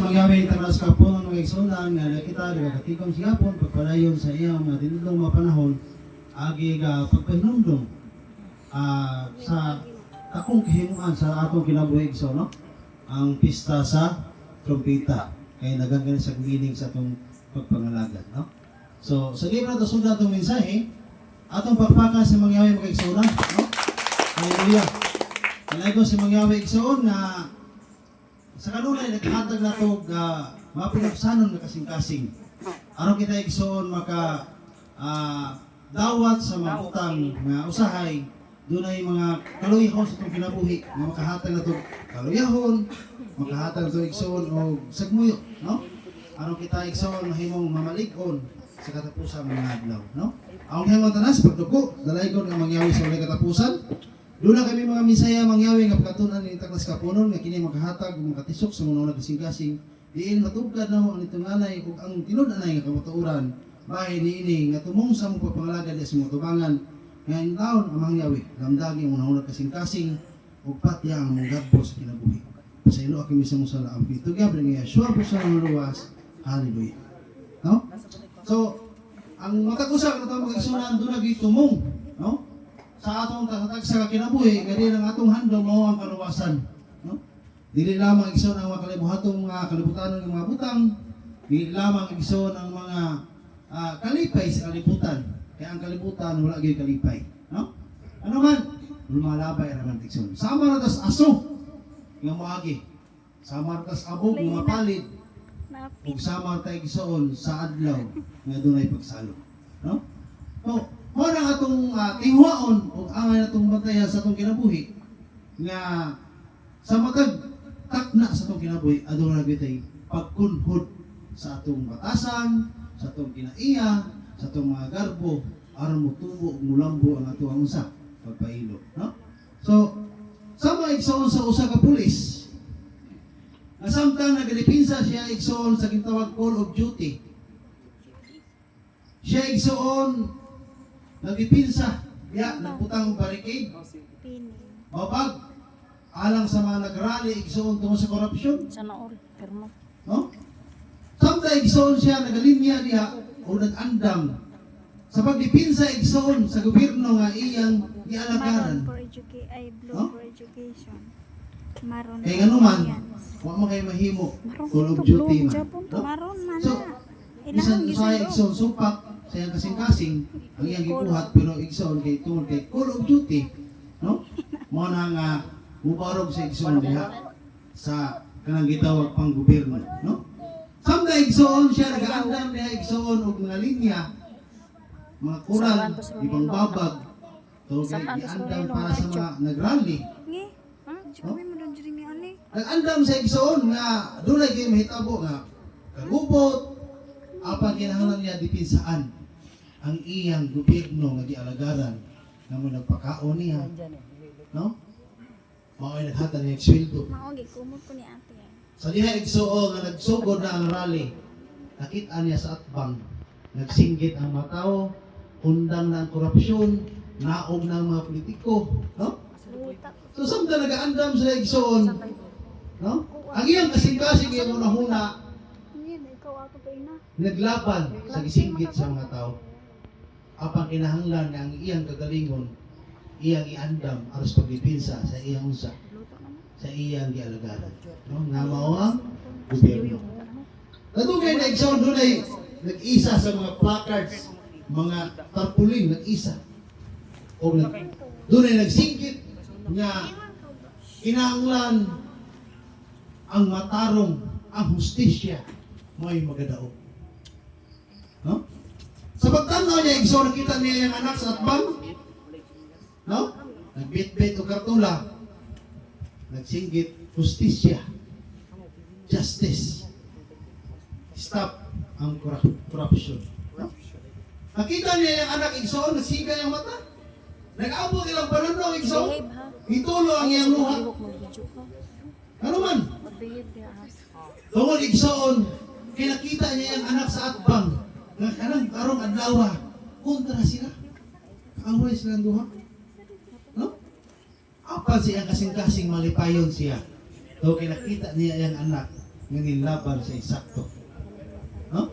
mangyawin tanas kapon ng mga igsunan nga nakita nagatikom siya pon pagpadayon sa iyang mga tinudlong mga panahon agi ga pagpahinumdum sa akong kahimuan sa atong kinabuhi so no ang pista sa trompeta kay naganggan sa meaning sa atong pagpangalagan no. So sa libro to sunda atong mensahe atong pagpaka sa mangyawin mga igsunan no. Hallelujah. Kalay ko si mangyawin igsuon na sa kanunay naghatag nato mapinagsanon nga kasing-kasing. Aron kita igsoon maka dawat sa mga utang nga usahay dunay mga kaluyahon sa itong kinabuhi nga makahatag nato kaluyahon, makahatag nato igsoon o sagmuyo, no? Aron kita igsoon mahimong mamalig-on sa katapusan mga adlaw, no? Ang himong tanas pagduko, dalaygon nga mangyawi sa walay katapusan. Doon na kami mga misaya mangyawi nga pagkatunan ni taklas kapunon nga kini maghahatag ug makatisok sa mga kasing-kasing diin matugkad na mo ang itunganay ug ang tinud-anay nga kamatuoran bahin niini nga tumong sa mong pagpangalaga sa mga tubangan nga in taon ang mangyawi damdagi ang unang kasing-kasing ug patya ang mong gadbo sa kinabuhi. Sa ilo kami sa musa ang pituga ni Yeshua po sa luwas. Hallelujah. No? So ang matagusa nga mga igsunan doon lagi tumong, no? Sa atong tatag sa kinabuhi, gani ang atong handom mao ang kaluwasan, no? Dili lamang igsoon ang mga kalibuhatong mga kalibutan ng mga butang, dili lamang igsoon ang mga kalipay sa kalibutan. Kaya ang kalibutan wala gyud kalipay, no? Ano man, lumalabay ra man igsoon. Sama ra tas aso nga moagi. Sama ra tas abog nga palid. Ug sama ta igsoon sa adlaw nga dunay pagsalo, no? So, mo na atong tingwaon o ang atong bantayan sa atong kinabuhi nga sa matag takna sa atong kinabuhi aduna na bitay pagkunhod sa atong batasan, sa atong kinaiya, sa atong mga garbo aron motubo ug mulambo ang atong unsa pagpailo, no? So sama igsoon sa usa ka pulis na samtang nagalipinsa siya igsoon sa gitawag call of duty. Siya igsoon nagipinsa, nagputang barricade. O pag alang sa mga nagrally igsoon tungkol sa korupsyon. Sana all, permo. No? Samtang igsoon siya nagalinya diha o nag-andam sa pagdipinsa igsoon sa gobyerno nga iyang gialagaran. Maron for education, no? for education. Maron. Kaya nga naman, wa man kay mahimo call of duty man. No? Maron man. So, bisan sa igsoon supak sa iyang kasing-kasing ang iyang gibuhat pero igsoon kay tungod kay call of duty, no? Mo na nga mubarog sa igsoon diha sa kanang gitawag pang gobyerno, no? Samtang igsoon siya nagaandam diha igsoon og mga linya mga kurang ibang babag to giandam para sa mga nagrally. Ngi, jikoy mo don jiri mi ani. Nag-andam sa igsoon nga dunay kay mahitabo nga kagubot apa kinahanglan niya dipinsaan ang iyang gobyerno nga gialagaran nga mo nagpakaon niya, no? Mao ay naghatag niya sweldo. Mao gikumot ko ni ate. Sa diha igsuo nga nagsugod na ang rally, nakita niya sa atbang, nagsinggit ang mga tao, undang na ang korupsyon, naog na ang mga politiko, no? So samtang nagaandam sa igsuon, no? Ang iyang kasing-kasing iyang unahuna naglaban sa gisinggit sa mga tao. Apang kinahanglan nga ang iyang kagalingon, iyang iandam aros pagdipinsa sa iyang unsa, sa iyang gialagaran, no? Nga mao ang gobyerno. Natugay na igsoon dunay nag-isa sa mga placards, mga tarpaulin nag-isa. O dunay nagsinggit nga kinahanglan ang matarong ang hustisya mo'y magadaog. No? Sa pagtanaw niya, igsoon nakita niya yung anak sa atbang. No? Nagbit-bit o kartula. Nagsinggit, justisya. Justice. Stop ang corruption. No? Nakita niya yung anak, igsoon, nagsiga yung mata. Nag-abot ilang pananaw, igsoon. Itulo ang iyang luha. Ano man? Tungod igsoon, kinakita niya yung anak sa atbang. Nga kanang karong adlaw kontra sila. Kaaway sila duha. No? Apa siya kasing-kasing malipayon siya. So kinakita niya yung anak nga nilaban sa eksakto. No?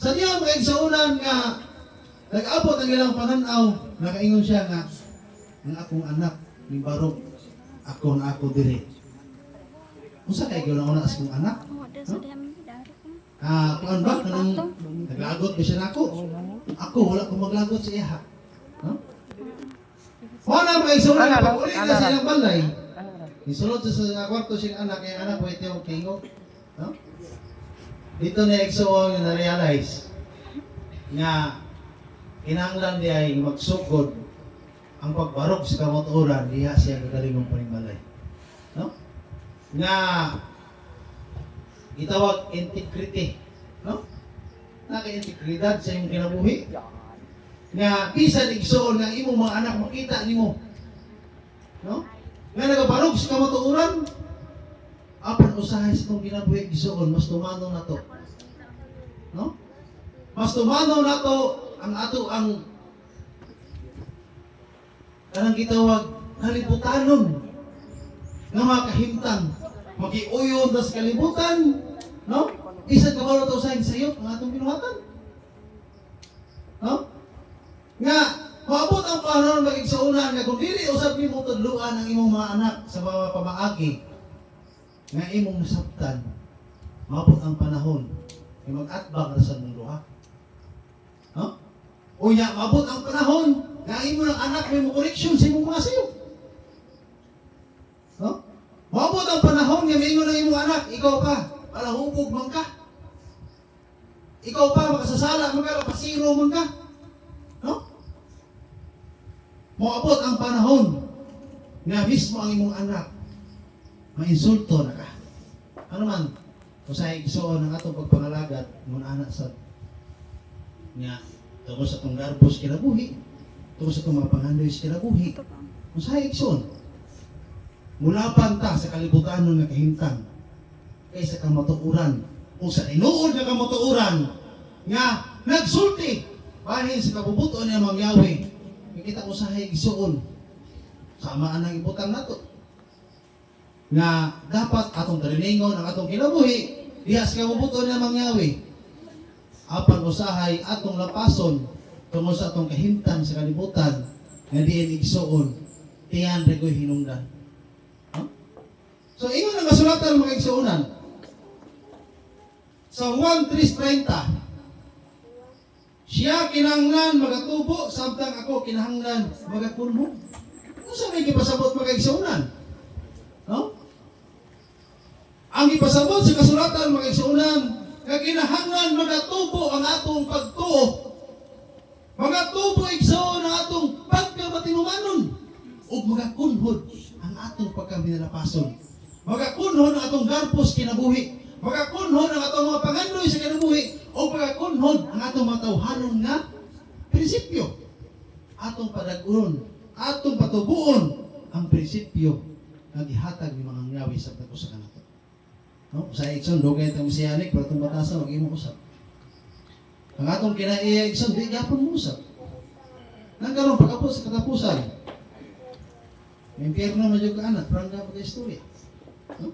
Sa diya mga igsuonan nga nag-abot ang ilang pananaw, nakaingon siya nga ang akong anak ni Barok ako na ako dire. Unsa kay gyud una sa akong anak? Oh, ada sa dami dari ko. Kuan ba kanang naglagot ba siya nako? Ako wala ko maglagot sa iya. No? Wala mga igsuonan nga pag uli na silang balay. Isulod sa kwarto siyang anak, yung anak pwede yung tingo. No? Dito na igsuon nga na-realize nga kinahanglan niya ay magsugod ang pagbarok sa kamoturan diha siya gagalingong panimbalay. No? Nga itawag integrity. No? Naka-integridad sa iyong kinabuhi. Nga bisan igsuon nga imong mga anak makita nimo. No? Nga nagabarog sa kamatuoran, apan usahay sa itong kinabuhi igsuon, mas tumanaw na to. No? Mas tumanaw na to ang ato ang kanang gitawag kalibutanon nga mga kahimtang magiuyon sa kalibutan, no? Isa ka ba to sa sayop ang atong binuhatan? No? Nga maabot ang panahon magigsuunan nga kung dili usab nimo tudluan ang imong mga anak sa mga pamaagi nga imong nasabtan, maabot ang panahon nga mag-atbang ra sa mundo ha. No? Unya maabot ang panahon nga imo ng anak may mo correction sa imong mga sayop. No? Maabot ang panahon nga mingon ng imong anak, ikaw pa, para hubog man ka. Ikaw pa makasasala man ka, pasiro man ka. No? Maabot ang panahon nga mismo ang imong anak mainsulto na ka. Ano man, kung sa igsoon ng atong pagpangalagat, muna anak sa nga tungkol sa itong garbos kinabuhi, tungkol sa itong mga pangandoy kinabuhi, kung sa igsoon, mula panta sa kalibutan ng nakahintang, kaysa kamatuuran, kung sa inuod na kamatuuran, nga nagsulti, bahin sa kabubuto niya mangyawi, kita ko sa igsoon, samaan ang ibutang nato, nga dapat atong taliningon ang atong kinabuhi diha sa kabubuto niya mangyawi apan usahay atong lapason tungod sa atong kahimtang sa kalibutan nga diin igsuon tiyan regoy hinungdan. So ingon ang kasulatan mga igsuonan sa Juan 3:30, siya kinahanglan magatubo samtang ako kinahanglan magakunho. Unsa may gipasabot mga igsuonan? No? Ang ipasabot sa kasulatan mga igsuonan nga kinahanglan magatubo ang atong pagtuo. Magatubo igsuon ang atong pagkamatinumanon ug magakunhod ang atong pagkaminalapason. Magakunhod ang atong garpos kinabuhi. Magakunhod ang atong mga pangandoy sa kinabuhi o magakunhod ang atong mga tawhanon nga prinsipyo. Atong padaguron, atong patubuon ang prinsipyo nga gihatag ni mga ngyawi sa pag-usa kanato. No, sa igsoon dugay ta mesianik pero itong batasa wag imo usab. Ang atong kinaiya igsoon di gyapon mo usab. Nagkaroon pagkapos sa katapusan. Impierno na jud ka anak, parang dapat istorya. No?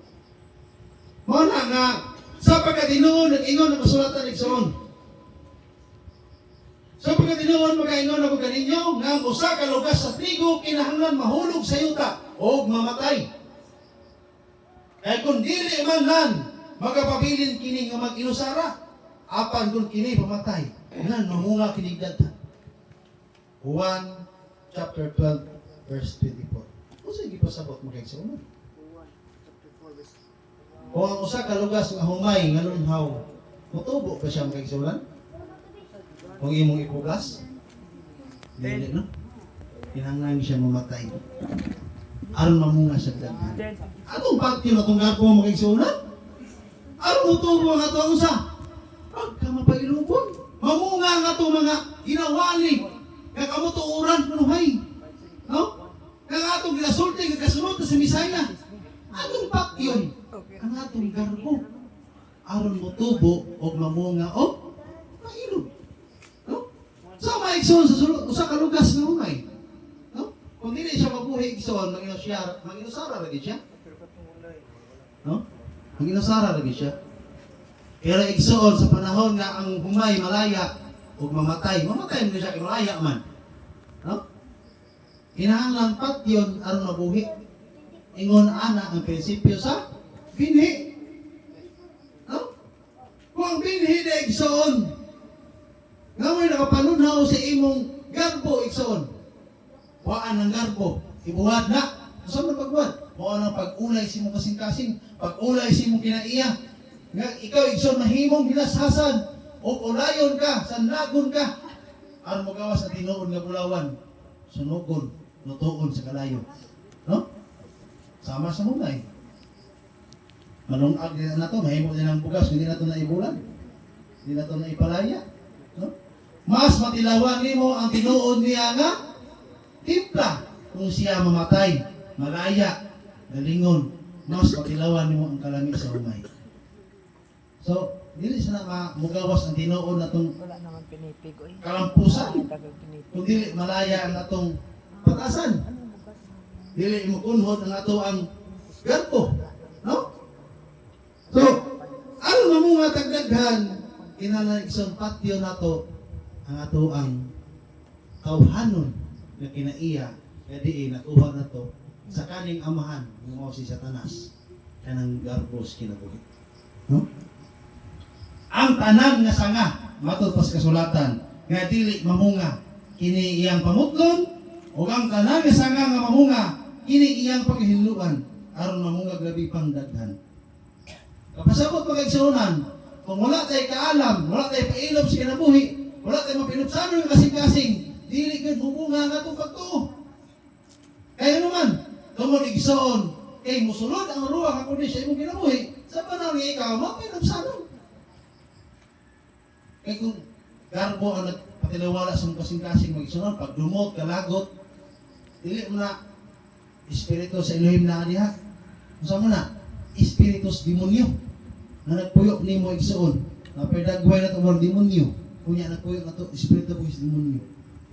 Mo na nga sa pagkatinuon nag-ingon ang kasulatan igsoon. Sa pagkatinuon magaingon ako kaninyo nga ang usa ka lugas sa trigo kinahanglan mahulog sa yuta o mamatay. Kaya kung dili man nan, magapabilin kini nga mag-inusara, apan kung kini pamatay, nan mamunga kini daghan. 1 chapter 12 verse 24. Kung sa'yo gipasabot mo kay igsuonan? Kung ang usa ka lugas nga humay nga lunhaw, mutubo ba siya mga igsuonan? Kung imong ipugas? Dili no? Kinahanglan siya mamatay. Aron mamunga sa daghan. Atong pagtyo na itong garpo mga igsuonan? Aron mutubo ang ato ang usa? Pagka mapailubon, mamunga ang ato mga ginawali nga kamutuuran manuhay. No? Nga atong ginasulti nga kasunod sa Misaya. Atong pagtyon ang atong garpo. Aron mutubo o mamunga o mahilog. No? Sa mga igsoon sa sulod, usa ka lugas nga humay. No? Kung hindi siya mabuhi igsoon, manginusara lagi siya. No? Ang inusara lagi siya. Pero igsuon sa panahon nga ang humay malaya ug mamatay mo siya kay malaya man. No? Kinahanglan patyon aron mabuhi. Ingon ana ang prinsipyo sa binhi. No? Kung ang binhi na igsuon, nga mo'y nakapanunhaw sa imong garbo igsuon. Waan ang garbo, ibuhat na. Saan na pagbuhat? Mao ang pag-ulay si mong kasing-kasing, pag-ulay si mong kinaiya. Nga ikaw igsoon mahimong bilashasan o ulayon ka, sanlagon ka. Aron magawas sa tinuod nga bulawan, sunugon, lutuon sa kalayo. No? Sama sa mulay. Malungag din na to, mahimo din ang bugas, hindi na to naibulan. Hindi na to naipalaya. No? Mas matilawan nimo ang tinuod niya nga timpla kung siya mamatay, malaya, galingon, mas matilawan nimo ang kalamig sa umay. So, dili sana mugawas ang tinuod natong Wala naman pinipig. Oy. kalampusan. Tagal pinipig. Kung dili malaya ang atong patasan. Dili mo kunhod ang ato ang garpo. No? So, ano na mo nga kagdaghan kinahanglan isang patio nato ang ato ang kauhanon na kinaiya nga diin nakuha na to sa kaning amahan mo si Satanas kanang garbos kinabuhi. No? Ang tanan nga sanga matod pas kasulatan nga dili mamunga kini iyang pamutlon ug ang tanan nga sanga nga mamunga kini iyang paghiluan aron mamunga grabe pang daghan. Kapasabot pagigsunan, kung wala tay kaalam, wala tay pailom sa kinabuhi, wala tay mapinupsanon nga kasing-kasing, dili gid mumunga nga itong pagtuo. Kaya naman, tungod igsoon, kay musulod ang ruwa ka kundi sa imong kinabuhi, sa panahon nga ikaw, mapinupsanon. Kaya kung garbo ang nagpatilawala sa mong kasing-kasing magigsunan, pag dumot, kalagot, dili mo na espiritu sa Elohim na diha. Unsa mo na? Espiritus demonyo na nagpuyo nimo igsuon. Na pedagway na tong demonyo. Kunya nagpuyo na to espiritu ng demonyo.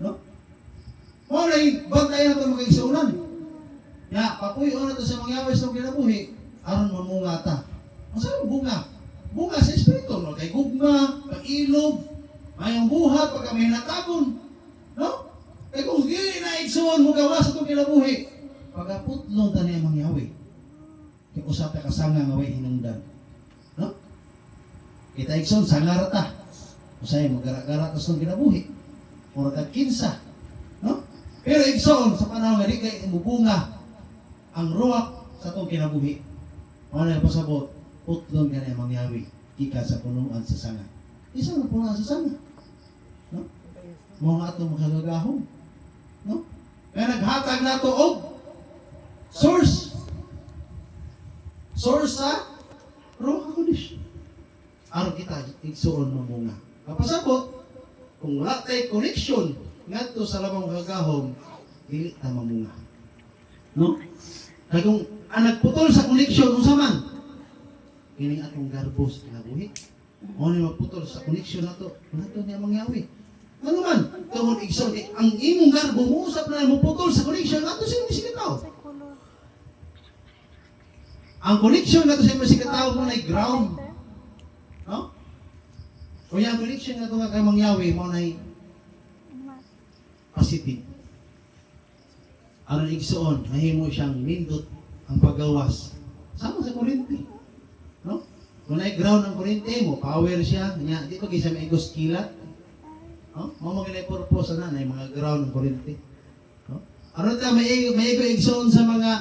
No? Mo na bantay na to mga igsuonan. Ya, papuyo na to sa mga yawas ng kinabuhi aron mamunga ta. Unsa ang bunga? Bunga sa espiritu, no? Kay gugma, pag-ilog, mayong buhat pagka may natagon. No? Kay kung dili na igsuon mo gawas sa tong kinabuhi, pagaputlon ta niya mangyawi. Kaya usap ka kasanga nga way hinungdan. No? Kita igsoon, sangar ta. Usay, magara-gara ta sa kinabuhi. Mura ka kinsa. No? Pero igsoon, sa panahon nga di kay mubunga ang ruwak sa itong kinabuhi. Ano yung pasabot? Putlon ka niya mangyawi. Ika sa punuan sa sanga. Isa na punuan sa sanga. No? Mga atong makagagahong. No? Kaya naghatag na ito og source. Source sa Ruach HaKodesh. Aron kita igsuon mamunga. Kapasabot, kung wala tayo connection ngadto sa labang kagahom, dili ta mamunga. No? Kaya kung ang nagputol sa connection unsa man, kini atong garbos kinabuhi. Mo ni magputol sa connection nato, nato niya mangyawi. Ano man, tungod igsoon ang imong garbo mo usap na mo putol sa connection ato sa imong sikataw. Ang connection nato sa imong sikataw mo na ground. No? O yung connection nato nga kay mangyawi mo na positive. Aron igsoon, mahimo siyang nindot ang paggawas. Sama sa kuryente. No? Kung na-ground ang kuryente mo, power siya. Nya, di ko kaysa may igos kilat. No? Mo mga purpose na mga ground ng kuryente. No? Aron ta may igsoon sa mga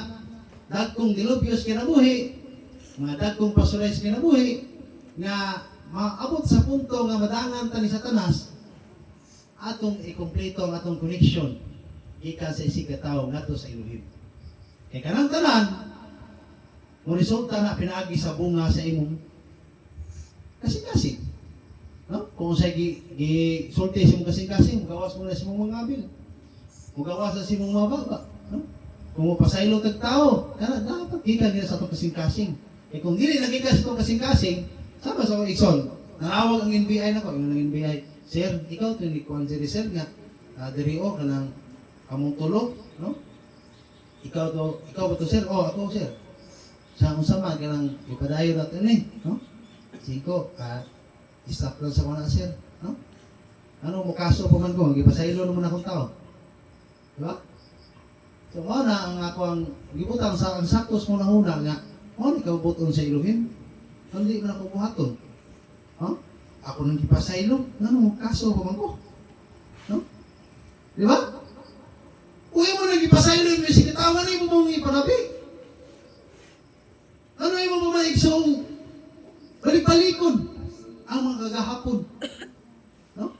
dagkong dilubyos kinabuhi, mga dagkong pasurais kinabuhi, nga maabot sa punto nga madangan ta ni Satanas, atong ikumpleto ang atong connection gikan sa isig ka tawo ngadto sa Elohim. Kay kanang tanan mo resulta na pinaagi sa bunga sa imong kasing-kasing. No? Kung sa sulti sa imong kasing-kasing, mugawas mo na sa imong mga abil. Mugawas sa imong mga baba. No? Kung mapasaylo tag tao, kana dapat gikan nila sa itong kasing-kasing. Eh kung dili nagikan sa itong kasing-kasing, sama sa mga ikson, nanawag ang NBI na ko, yung NBI, Sir, ikaw ito ni Kwan Sir nga, diri o, kanang kamong tulo, no? Ikaw ba to, Sir? Oh, ako, Sir. Sa kung sama ka lang ipadayo natin no? 5, stop lang sa mga sir, no? Ano mo kaso pa man ko, gipasaylo naman akong tao. Diba? So, mo na ang ako ang gibutang sa ang saktos mo na una nga, mo ni kaubuton sa Elohim. Hindi mo na ko buhaton. No? Ako nang gipasaylo, ano mo kaso pa man ko. No? Diba? Uy mo nang gipasaylo yung sikitawa na mo mong ipanabi. Ano yung mga maigsong balik-balikon ang mga kagahapon. No?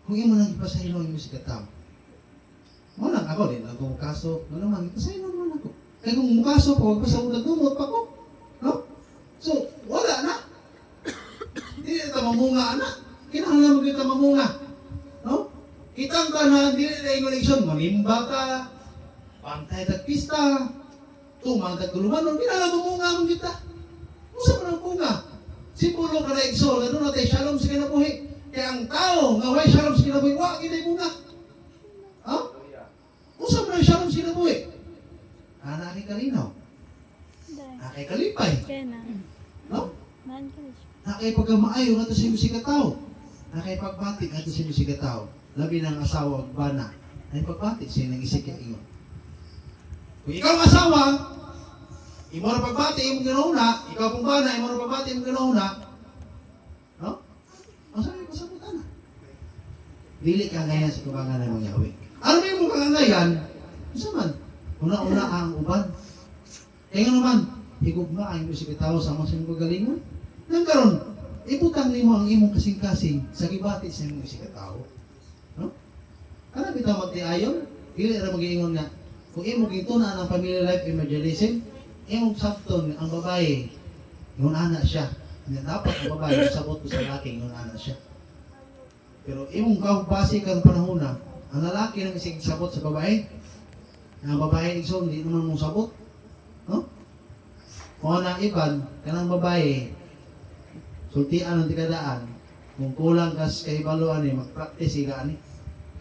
Kung imo nang ipasaylo yung sikitawa. Mo lang ako din, ako kaso, ano man, ipasaylo naman ako. Kaya kung mukaso pa, huwag pa sa udagumot pa ko. No? So, wala na. Hindi na ito mamunga, anak. Kinahanglan mo kita mamunga. No? Kitang ka na, hindi na yung eleksyon, manimba ka, pantay tagpista, tumang tagtuluman, kinahanglan mamunga mo kita. Musa mo ng bunga. Sipulo ka na eksol, ano natin, shalom sa kinabuhi. Kaya ang tao, nga way shalom sa kinabuhi, wag kita bunga. Ha? Musa mo ng shalom sa kinabuhi. Nakay kalinaw. Nakay kalipay. Kaya na. No? Maan ka rin siya. Nakay pagkamaayo nga ito si musika tao. Nakay pagbatik nga ito si musika tao. Labi ng asawa at bana. Nakay pagbatik siya nang isik yung ingon. Kung ikaw ang asawa, imo na pagbati, imo ginauna. Ikaw kung bana, imo na pagbati, imo ginauna. No? Masabi ko sa puta na. Dili ka ngayon sa kubangan ng mga Yahweh. Ano ba yung mukha ngayon? Isa man. Una-una ang uban. Kaya nga naman, higugma ang musika tao sa mga kagalingon. Nang karon, ibutang nimo ang imong kasing-kasing sa gibati sa imong musika tao. No? Kana bitaw magtiayon, dili ra mag-iingon nga kung imo gituna ang family life evangelism, imong sabton ang babae, yung anak siya. Nga dapat ang babae sabot sa lalaki yung anak siya. Pero imong base kang panahon na, ang lalaki nang isig sabot sa babae, ang babae igsoon, hindi naman mong sabot. No? O na iban, kanang babae, sultian ang tikadaan, kung kulang kas kahibaluan eh, mag-practice ka ani.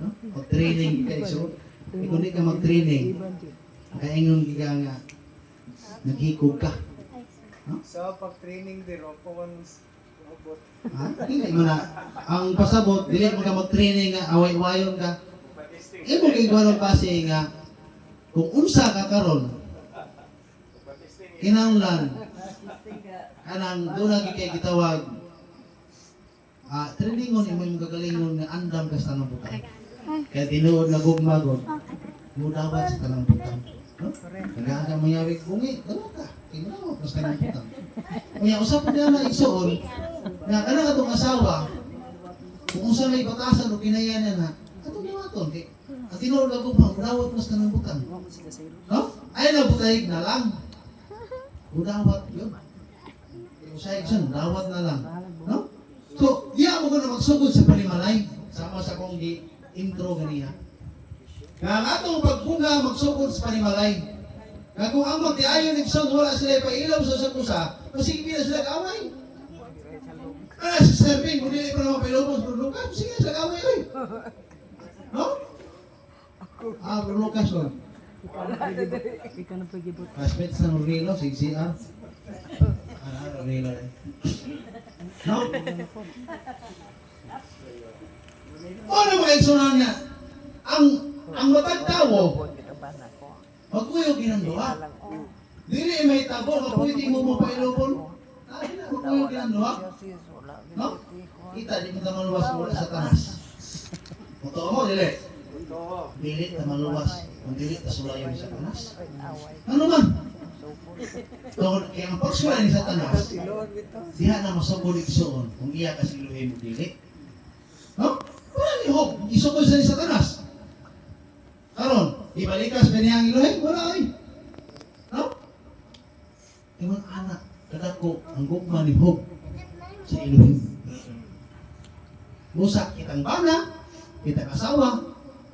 No? Mag-training ka igsoon. E kung di ka mag-training, kaingon ka nga, naghikog ka. No? So, pag-training din, huwag po man umabot. Ha? Hindi mo na. Ang pasabot, dili mo ka mag-training nga, away-wayon ka. Imo kay base nga, kung unsa ka karon, kinahanglan kanang doon lagi kay gitawag trainingon imo yung gagalingon nga andam ka sa tanang butang. Kaya tinuod na gugmagod, mudawat sa tanang butang. No? Nagaga mayawig bungi, dalo ka, kinawag sa tanang butang. Kaya usap na na igsoon, nga kanang atong asawa, kung unsa may batasan o kinayanan na, atong dawaton kay ang tinuod na gugmagod, mudawat sa tanang butang. No? Ay nabutahig na lang. Udawat yun. Yung sa igsoon, dawat na lang. No? So, di ako na magsugod sa panimalay. Sama sa kong intro ganiya. Nga ang atong pagpunga magsugod sa panimalay. Nga kung ang magtiayon igsoon, wala sila ipailaw sa sakusa, kasi hindi na sila kaaway. Si Servin, kung hindi pa naman pailobos, Bruno sige sila kaaway. No? Bruno Lucas, Ikaw na pagibot. classmates ng Rilo, si CR. Rilo rin. No? Ano mga igsunan niya? Ang matagtawo, magkuyo ginanduha. Dili may tabo, kapwede mo mo pailobon. Magkuyo ginanduha. No? Kita, di mo maluwas mula sa tanas. Muto mo, dili. Dili na maluwas. Kung dili na sulayon sa tanas. Ano man? Kaya ang pagsulay ni sa tanas, diha na masabot igsoon kung iya kasi luhin mo dili. No? Wala ni Hope, isukod sa ni Satanas. Karon, ibalikas ba niya ang iluhin? Wala ay. No? Ewan anak, kadako ang gugma ni Hope sa iluhin. Musa kitang bana, kitang asawa,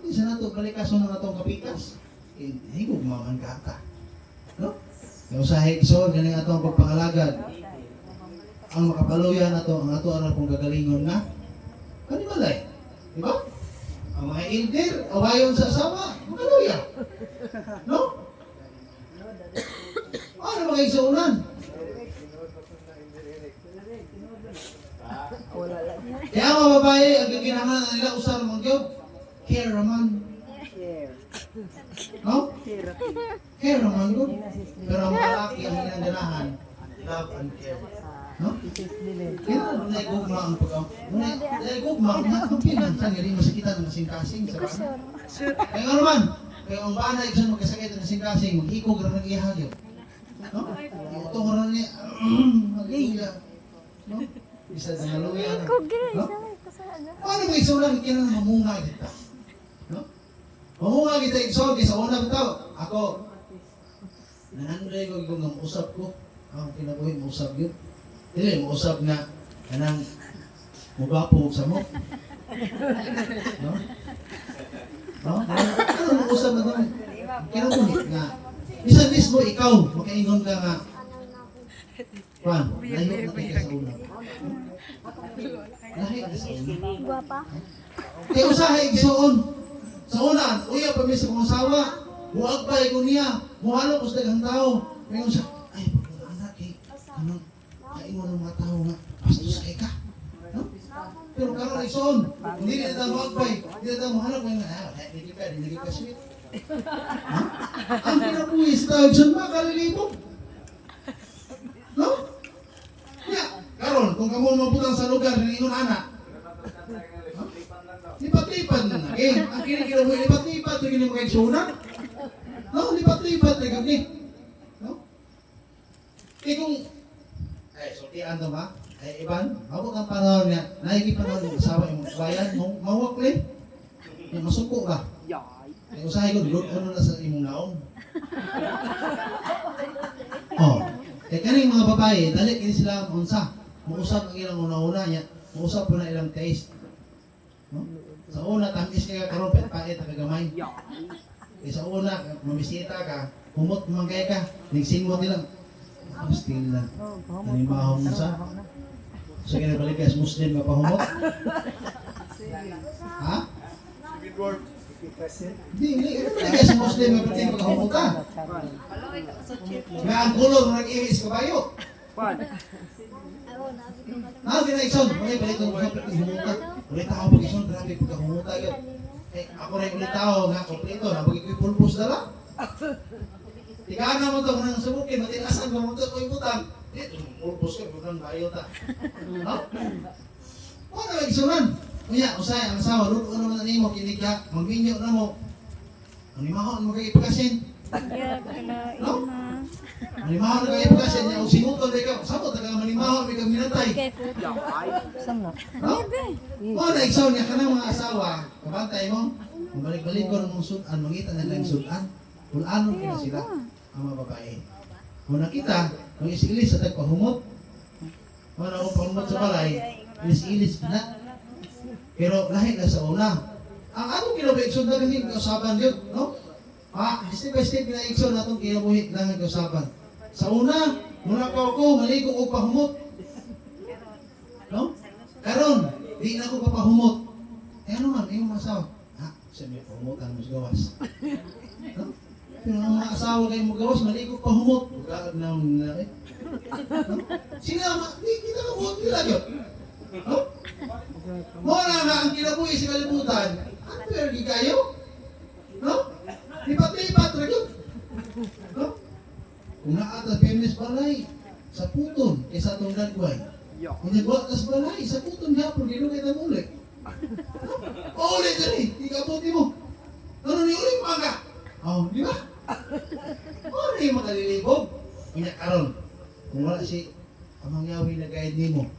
hindi sa nato balikason ng atong kapikas. Higog maman kata. No? Yung sa higson, ganing atong pagpangalagad. Ang makapaluyan nato, ang ato ang pong gagalingon na kanimalay. Diba? Ang mga elder, awayon sa asawa, makaluya. No? Ano mga kay suunan. Wala lang. Kaya mga babae, ang giginahanglan nila usar mong gyud. Care naman. Share. No? Therapy. Care naman gud. Pero ang lalaki ang ginaganahan, love and care. No? Isis nila. Kaya naigugma ang naigugma ang pinantan nga rin masakitan ng kasing-kasing sa bana. Kaya nga naman, kaya ang bana iksan magkasakit ng kasing-kasing, maghikog rin ng ihagyo. No? Ito ko rin niya, hallelujah. No? Isa sa hallelujah. Ko gira No? isa kasalanan. Paano ba isulang kailangan mamunga kita? No? Mamunga kita igsoon sa una bitaw. Ako, nananday ko yung usap ko. Ang kinabuhi mo usap yun. Dili mo usap na kanang mugapo sa mo. No? No? Ano mo usap na doon? Kinabuhi nga. Isa mismo ikaw, makaingon ka nga. Juan, layo na kayo sa una. Lahi na sa una. Guwapa. Kaya usahay igsoon. Sa una, uya pa mi sa kong asawa. Huwag pa ko niya. Muhalo ko sa daghang tao. May siya, ay, anak eh. Ano? Kaingon ng mga tao nga. Pastos kay ka. No? Pero karon igsoon. Hindi na tayo huwag pa eh. Hindi na tayo muhalo ko yung hindi ka sweet. Ang pinapuwis tayo dyan ba? Kalilibog. No? Yeah. Karon, kung kamo mabutang sa lugar ng ingon anak, lipat-lipat na lagi. Ang kinikilaw mo, lipat-lipat na gini mo kay sunan. No, lipat-lipat na gini. No? Kung, ay, sultian to ba? Ay, Iban, mabot ang panahon niya, nakikipanahon ng asawa yung bayan, mawakli. Yung masuko ba? Yay. Ay, usahay ko, dulot ano na sa imong naong. Oh, kaya kaning mga babae, dali kini sila unsa. Muusap ang ilang una-una niya, muusap po na ilang taste. No? Sa una, tamis ka karon pait-pait na kagamay. Eh, sa una, mamisita ka, humot man kay ka, nagsimot nila. Oh, still lang. Nanimahon mo sa? Sa kinabalik ka, Muslim ka pa humot? Ha? Hindi ka Muslim ka pati pagkahumot ka. Nga ang kulong nag-iwis kabayo. Nabi na ikson, balik ng usap ng humuta. Ulit ako pag ikson, grabe pagkahumuta yun. Eh, ako rin ulit ako nga, kompleto, nabagay ko yung pulpos dala. Tigaan na mo ito, kung subukin, matinasan ko mo ito, kung ibutang. Dito, pulpos ka, butang bayo ta. No? Ano na iksonan? Kuya, usay, ang asawa, luto ano na nimo, kinig ka, magminyo na mo. Ang limahon, magkakipagasin. Yeah, kala No? ina. Malimahon na kayo kasi niya kung sinutol na ikaw. Sabot na kang malimahon, may kang minatay. Kay ko. Saan na? No? O, na-iksaw niya ka ng mga asawa. Kabantay mo, kung balik-balik ko ng mga sudan, mangita na lang sudan. Kung ano kina sila, ang mga babae. Kung nakita, kung isilis sa tagpahumot, kung ano pahumot sa balay, ilis-ilis na. Pero lahi na sa una. Ang anong kinabaikson na kasi kausapan yun, no? Step by step na ikson na itong kinabuhi lang ang kausapan. Sa una, muna pa ako, maligo ko pahumot. No? Karon, di na ako papahumot. Eh ano man, yung mga asawa. Sabi, pahumutan mo sa gawas. No? Pero ang mga asawa kayo mo gawas, maligo pahumot. Ugagad na ang lalaki. No? Sinama, di kita ka buhot nila yun. No? Muna nga ang kinabuhi sa kalibutan, ano pero di kayo? No? Lipat-lipat na yun. No? Kung naata feminist balay, sa puton, kaysa itong nagway. Kung nagwa tas balay, sa puton hapon, ginugay na muli. O ulit dyan eh, ikabuti mo. Ano ni ulit mga? Oh, di ba? O na yung makalilibog. Kanya karon, kung wala si Amangyawi na guide ni mo,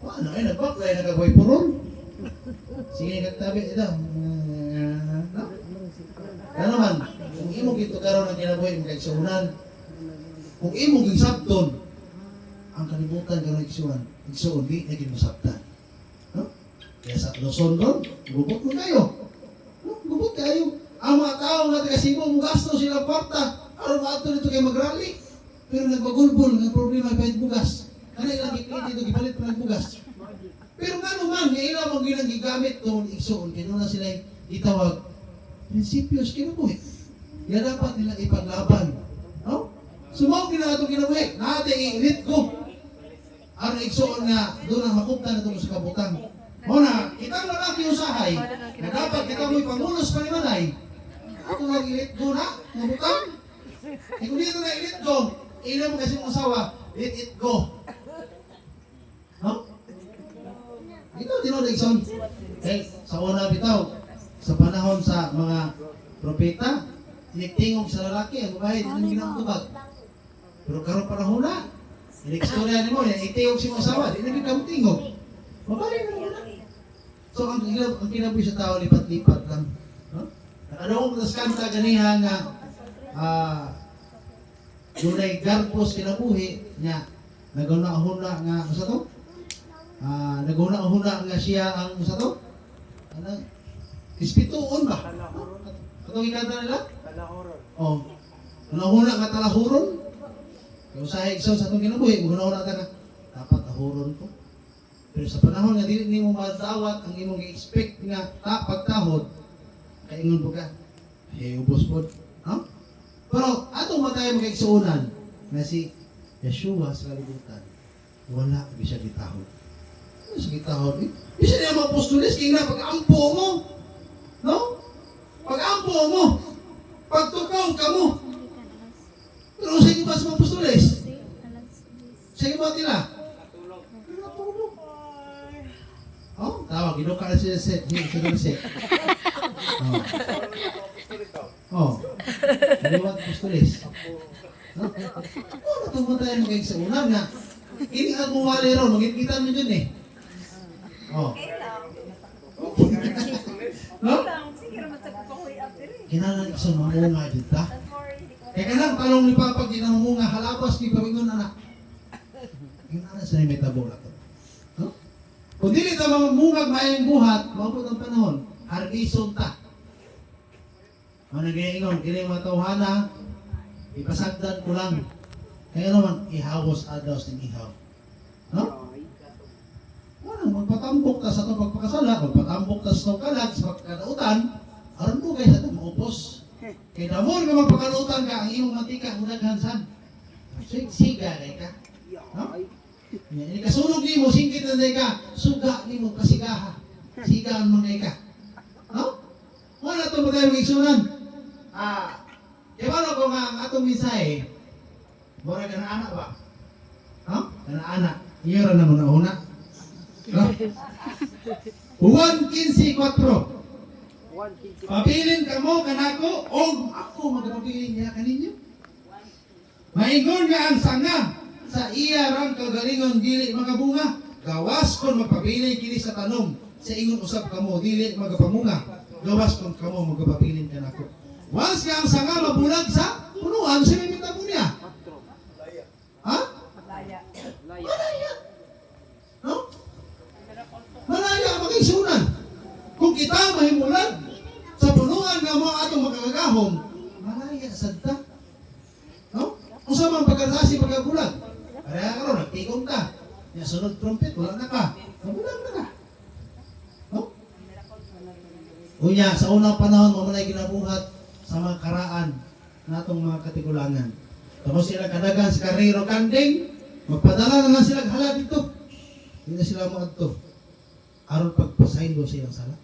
ano eh, nagbaklay, nagagway puron. Sige, kagtabi, ito. No? Ano naman, kung imong ito karon ang kinabuhi mo kaigsuunan, kung imong gigsabton, ang kalibutan karon igsuon, di na gimusabtan. No? Kaya sa Luzon doon, gubot mo kayo. No? Gubot kayo. Ang mga tao nga taga Cebu, mo gasto silang kwarta. Aron maato nito kay magrally. Pero nagpagulbol, ng problema ay bugas. Ano ilang gipili dito, gipalit pa ng bugas. Pero nga naman, nga ilang mga ginang gigamit doon, igsuon, kaya na sila itawag prinsipyos kinabuhi. Yan dapat nila ipaglaban. No? Sumaw kina atong kinabuhi, naate i-let go. Ano igsuon nga doon ang makuptan itong sa kabutang. Muna, kitang lalaki usahay, na dapat kita mo'y pangulos pa ni Manay. Ito lang i-let go na, kabutang. E kung dito na i-let go, ina mo kasi mong asawa, let it go. No? Ito, tinod igsoon. Eh, sa una bitaw, sa panahon sa mga propeta, tiniktingog sa lalaki, ang babae, hindi nang ginamtubag. Pero karon panahon na, inistorya ni mo, itingog si mong asawa, di na ginamtingog. Babae na muna. So, ang kinabuhi sa tao, lipat-lipat lang. No? Nakadawang ko sa kanta ganihan nga, dunay garpos kinabuhi niya, naguna-huna nga, sa to? Naguna-huna nga siya ang, sa to? Ano? Ispituon ba? Atong ikanta nila? Talahoron. Oh. Nahuna nga talahuron. Kung sa higso sa itong kinabuhi, maguna-huna ka na, dapat tahuron ko. Pero sa panahon nga dili nimo madawat ang imong i-expect nga pagtahod, kaingon po ka, ubos po. No? Pero atong matay magkaigsuunan nga si Yeshua sa kalibutan, wala siya gitahod. Ano siya gitahod? Bisa niya mga apostoles, kaya nga pag-ampo mo. No? Pag-ampo mo. Pagtukaw ka mo. Pero sa iba sa mga apostoles, sa iba tila. Natulog. Oh, tawag, ginuka na siya set. Oh. Kaliwat apostoles. No? Oh, natulog tayo magiging sa unang nga. Ini ang bumali ron, magkikita mo dyan eh. Oh. No? Kinalang isa mamunga dito. Kaya ka lang, talong ni Papa, ginamunga, halabas ni Pabingon, anak. Kinalang sa may tabola to. No? Kung dili ta mamungag mayang buhat, maupot ang panahon, hargison ta. Ang nag-iingon, kini mga tawhana, ipasagdan ko lang. Kaya naman, ihawos adaws ng ihaw. No? Magpatambok ta sa itong pagpakasala, magpatambok ta sa itong kalag, sa pagkadautan, aron po kayo sa itong maupos. Kaya damor nga magpakadautan ka, ang iyong mantika, unaghansan. Siga kay ka. No? Ini kasulog ni mo, singkit na ka, suga ni mo, kasigaha. Sigaan mo na ka. No? Wala ito mo tayo mag-igsunan. Kaya paano ko nga ang atong mensahe, mura ka na anak ba? No? Ka na anak. Iyo rin naman na una. No? Juan 15:4. Pabilin ka mo kanako o ako magpabilin niya kaninyo. Maingon nga ang sanga sa iya rang kagalingon dili mga bunga. Gawas kon magpabilin kini sa tanom. Sa ingon usab kamo dili magapamunga. Gawas kon kamo magpabilin kanako. Once nga ang sanga mabulag sa punuan, sa may mitabo niya. Ha? Malaya. No? Malaya ang makisunan. Kung kita mahimulan sa punuan nga mga atong magkagahom, malaya sadta. No? Kung sa mga pagkadasi pagkabulag, kaya ka ron, nagtigom ka. Yung sunod trumpet, wala na ka. Nabulag na ka. No? Unya, sa unang panahon, mamalay ginabuhat sa mga karaan natong mga katigulangan. Tapos sila kadagan sa karero kanding, magpadala na lang sila hala dito. Hindi na sila maadto. Aron pagpasahin do silang sala.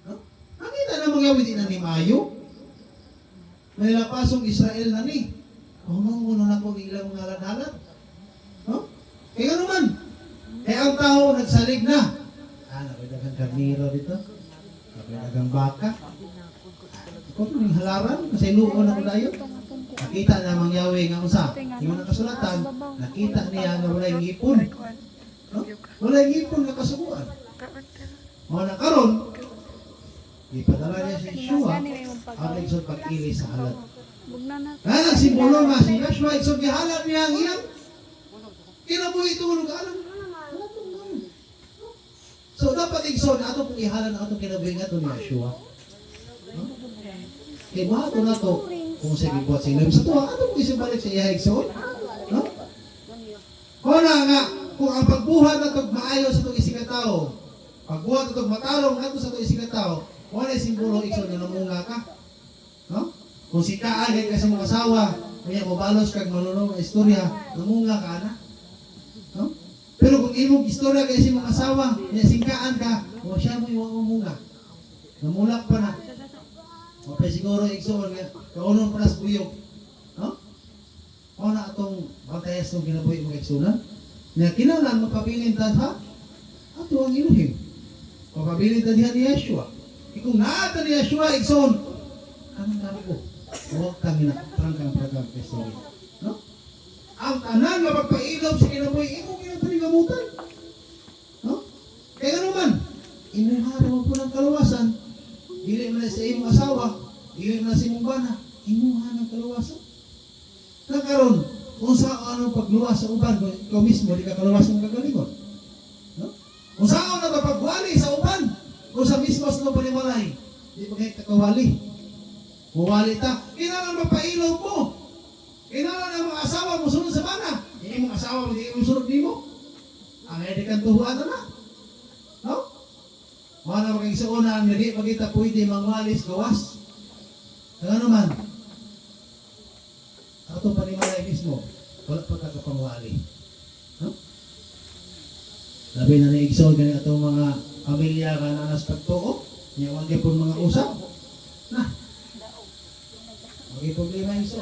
No? Nakita na mga witi na ni Mayo. May lapasong Israel na ni. Uno na ko ilang mga halat-halat. No? Kaya naman. Kaya ang tao nagsalig na. Napidagang karniro dito. Napidagang baka. Kung yung halaran, kasi luon ako dayo. Nakita na mangyawi nga usa. Yung nakasulatan, nakita niya na walay ngipon. No? Walay ngipon nga kasubuan. Mga nakaroon, ipadala niya si Yeshua ang igsod pag-ili sa halat. Kaya simbolo nga si Yeshua, igsod gihalat niya ang iyang kinabuhi itulog alam. So dapat igsod, ato pong ihalan ang atong kinabuhi nga ito ni Yeshua. No? Kaya buhato na ito, kung sige buhat sa ilam sa ito, ato pong isibalik sa iya igsod. No? Kung nga, kung ang pagbuhat na ito maayo sa itong isikatao, pagbuhat na ito matarong na ito sa itong isikatao, wala simbolo iksod na namunga ka. No? Kung sikaan ka sa mga asawa, Kaya mabalos kag manunong nga istorya, namunga ka na. No? Pero kung imong istorya kay si mong asawa, niya singkaan ka, o siya mo iwang umunga. Namulak pa na. O pa siguro igsoon nga, kaunon pa nas buyog. No? O na atong bantayas ng kinabuhi mga igsunan. Nga kinalan mapabilin tad ha? Ato ang iluhim. Mapabilin tad ni Yeshua. Kung naata ni Yeshua igsoon, anong dami ko? Huwag kang parang kang pagkakastorya. No? Ang tanan nga pagpailaw sa kinabuhi, imo kinapanigamutan. No? Kaya naman, imuhara mo po ng kaluwasan, dili man sa imong asawa, dili man sa imong bana, imuhara ng kaluwasan. Nakaroon, kung sa anong pagluwas sa uban, kung ikaw mismo, di ka kaluwas ng kagalingon. No? Kung saan na pagwali sa uban, kung sa mismo sa panimalay, di ba kayo kakawali? Muwali ta, kailangan mapailaw mo. Kailangan ang mga asawa mo sunod sa bana. Hindi mong asawa mo, hindi mo sunod di mo. Ang edikan tuhuan na. No? Mga na magkagsuunan, hindi pa kita pwede mangwalis gawas. Kaya naman, ato panimalay mismo, wala pa kakapangwali. No? Labi na naigsoon kani atong mga pamilya ka na nas pagtuo, niya wag gyapon mga usap. Na. Wag problema iso.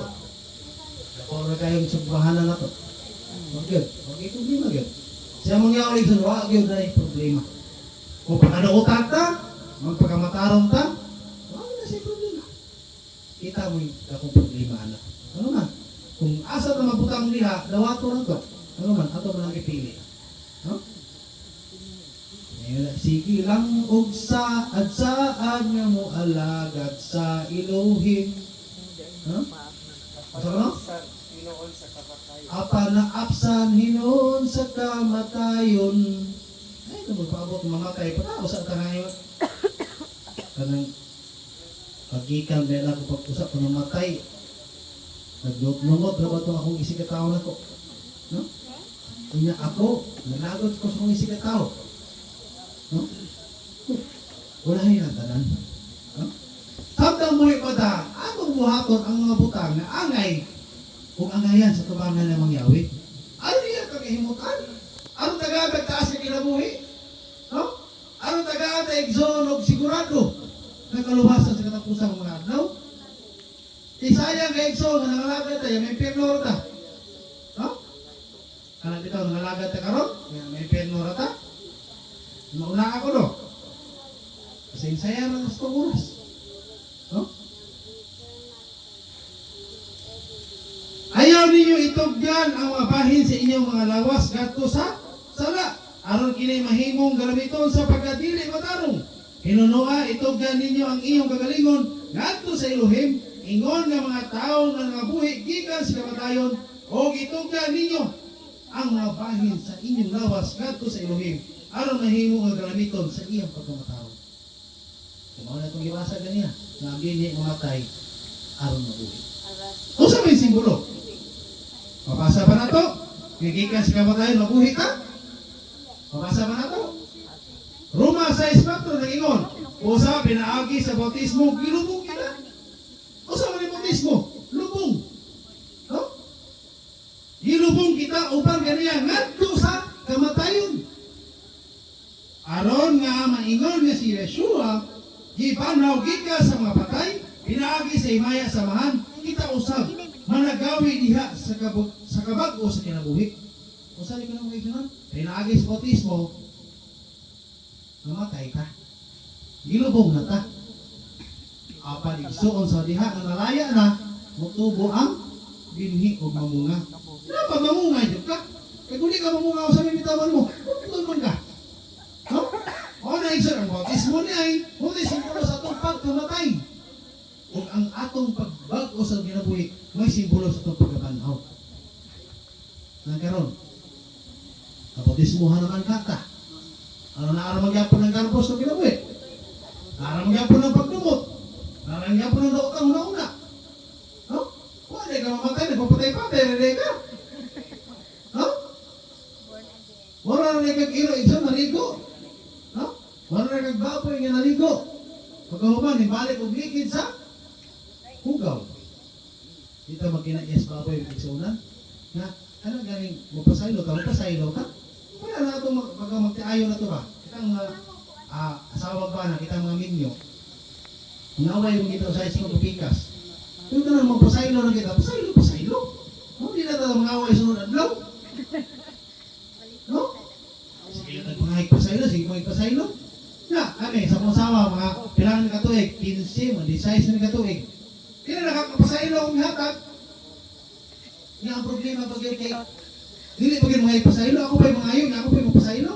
Ako ra kayong subbahanan nato. Wag problema gyud. Siya mong yaoy sa wag gyud na problema. Kung pagkadautan ta, magpagkamataron ta, wala na siya problema. Kita mo yung akong problema na. Ano man? Kung asa na mabutang niya, dawato lang to. Ano man? Ato man ang ipili. No? Sige lang og sa at saan nga mo alagad sa iluhin. Huh? Asa no? Sa Pinoon sa kapatay. Apa na apsan hinuon sa kamatayon. Ay, ito magpaabot mamatay pa tao sa tangayon. Kanang pagikan dahil ako pag-usap na mamatay. Nagdot-nungot na ba ito akong isikataw na ko? No? Kunya ako, nanagot ko sa akong isikataw. No? Wala yung natanan. No? Sabdang mo ipada, atong buhaton ang mga butang na angay kung angayan sa tubangan ng mangyawi. Ano niya kagahimutan? Ano tagatag taas na kinabuhi? No? Ano tagatag zonog sigurado na kaluwasan sa katapusan ng mga adlaw? Isayang kay Exo, nangalagad tayo, may pirno rata. No? Kanan bitaw, nangalagad tayo karon, may pirno rata. Nauna ako no. Kasi saya ng gusto oras. No? Ayaw ninyo itugyan ang mga bahin sa inyong mga lawas gadto sa sala. Aron kini mahimong galamiton sa pagkadili matarong. Hinunua itugyan ninyo ang iyong kagalingon gadto sa Elohim. Ingon nga mga tao nga nangabuhi gikan sa kamatayon o itugyan ninyo ang mga bahin sa inyong lawas gadto sa Elohim. Aron mahimo ang galamiton sa iyong pagkamataon. Kumaw na itong ibasa ganyan, na ang bini mamatay, aron mabuhi. O sa may simbolo? Mabasa pa na to? Gigikan sa kamatayon, mabuhi ka? Mabasa pa na to? Roma 6:4 nag-ingon, o sa pinaagi sa bautismo, gilubong kita. O sa may bautismo, lubong. No? Gilubong kita upang ganyan, ngadto sa kamatayon. Aron nga maingon nga si Yeshua, gipanaw gikas sa mga patay, pinaagi sa himaya samahan, kita usab, managawi diha sa kabag-o sa kinabuhi. O saan ka na mga isunan? Pinaagi sa bautismo, namatay ka. Gilubong na ta. Apan igsuon sa diha na nalaya na, mutubo ang binhi o mamunga. Dapat mamunga yun ka. Kaya kung di ka mamunga o sa may bitawan mo, tutulman ka. No? O na isa ang bautismo niya ay huwag simbolo sa atong pagkamatay. Kung ang atong pagbago sa ginabuhi, may simbolo sa atong pagkabanhaw. Nagkaroon. Kabautismohan naman kata. Ano na araw magyapon ng garbos sa ginabuhi? Araw magyapon ng pagdumot. Araw magyapon ng daotang una-una. No? Kung hindi ka mamatay, nagpapatay-patay, hindi ka. No? Wala na nagkag-iro, isa naligo. No? Wala na nagbaboy nga naligo. Pagkahuman, ibalik o glikid sa hugaw. Dito magkina-yes pa po yung igsunan. Na, ano galing, magpasaylo ka? Wala na ito, magtiayo na ito ba? Kitang asawa ba na, kitang mga minyo. Naway yung kita sa isang papikas. Yung ka na magpasaylo na kita, pasaylo. Hindi na ito mangaway sunod adlaw. No? Sige na magpasaylo, sige magpasaylo. Na, kami, sa mga asawa, mga pilangan na katuig, 15, mga 16 na katuig. Kaya nakakapasaylo akong hatag. Nga ang problema pag yun kay dili pag yun mga ipasaylo, ako pa yung mga ayon, ako pa yung magpasaylo.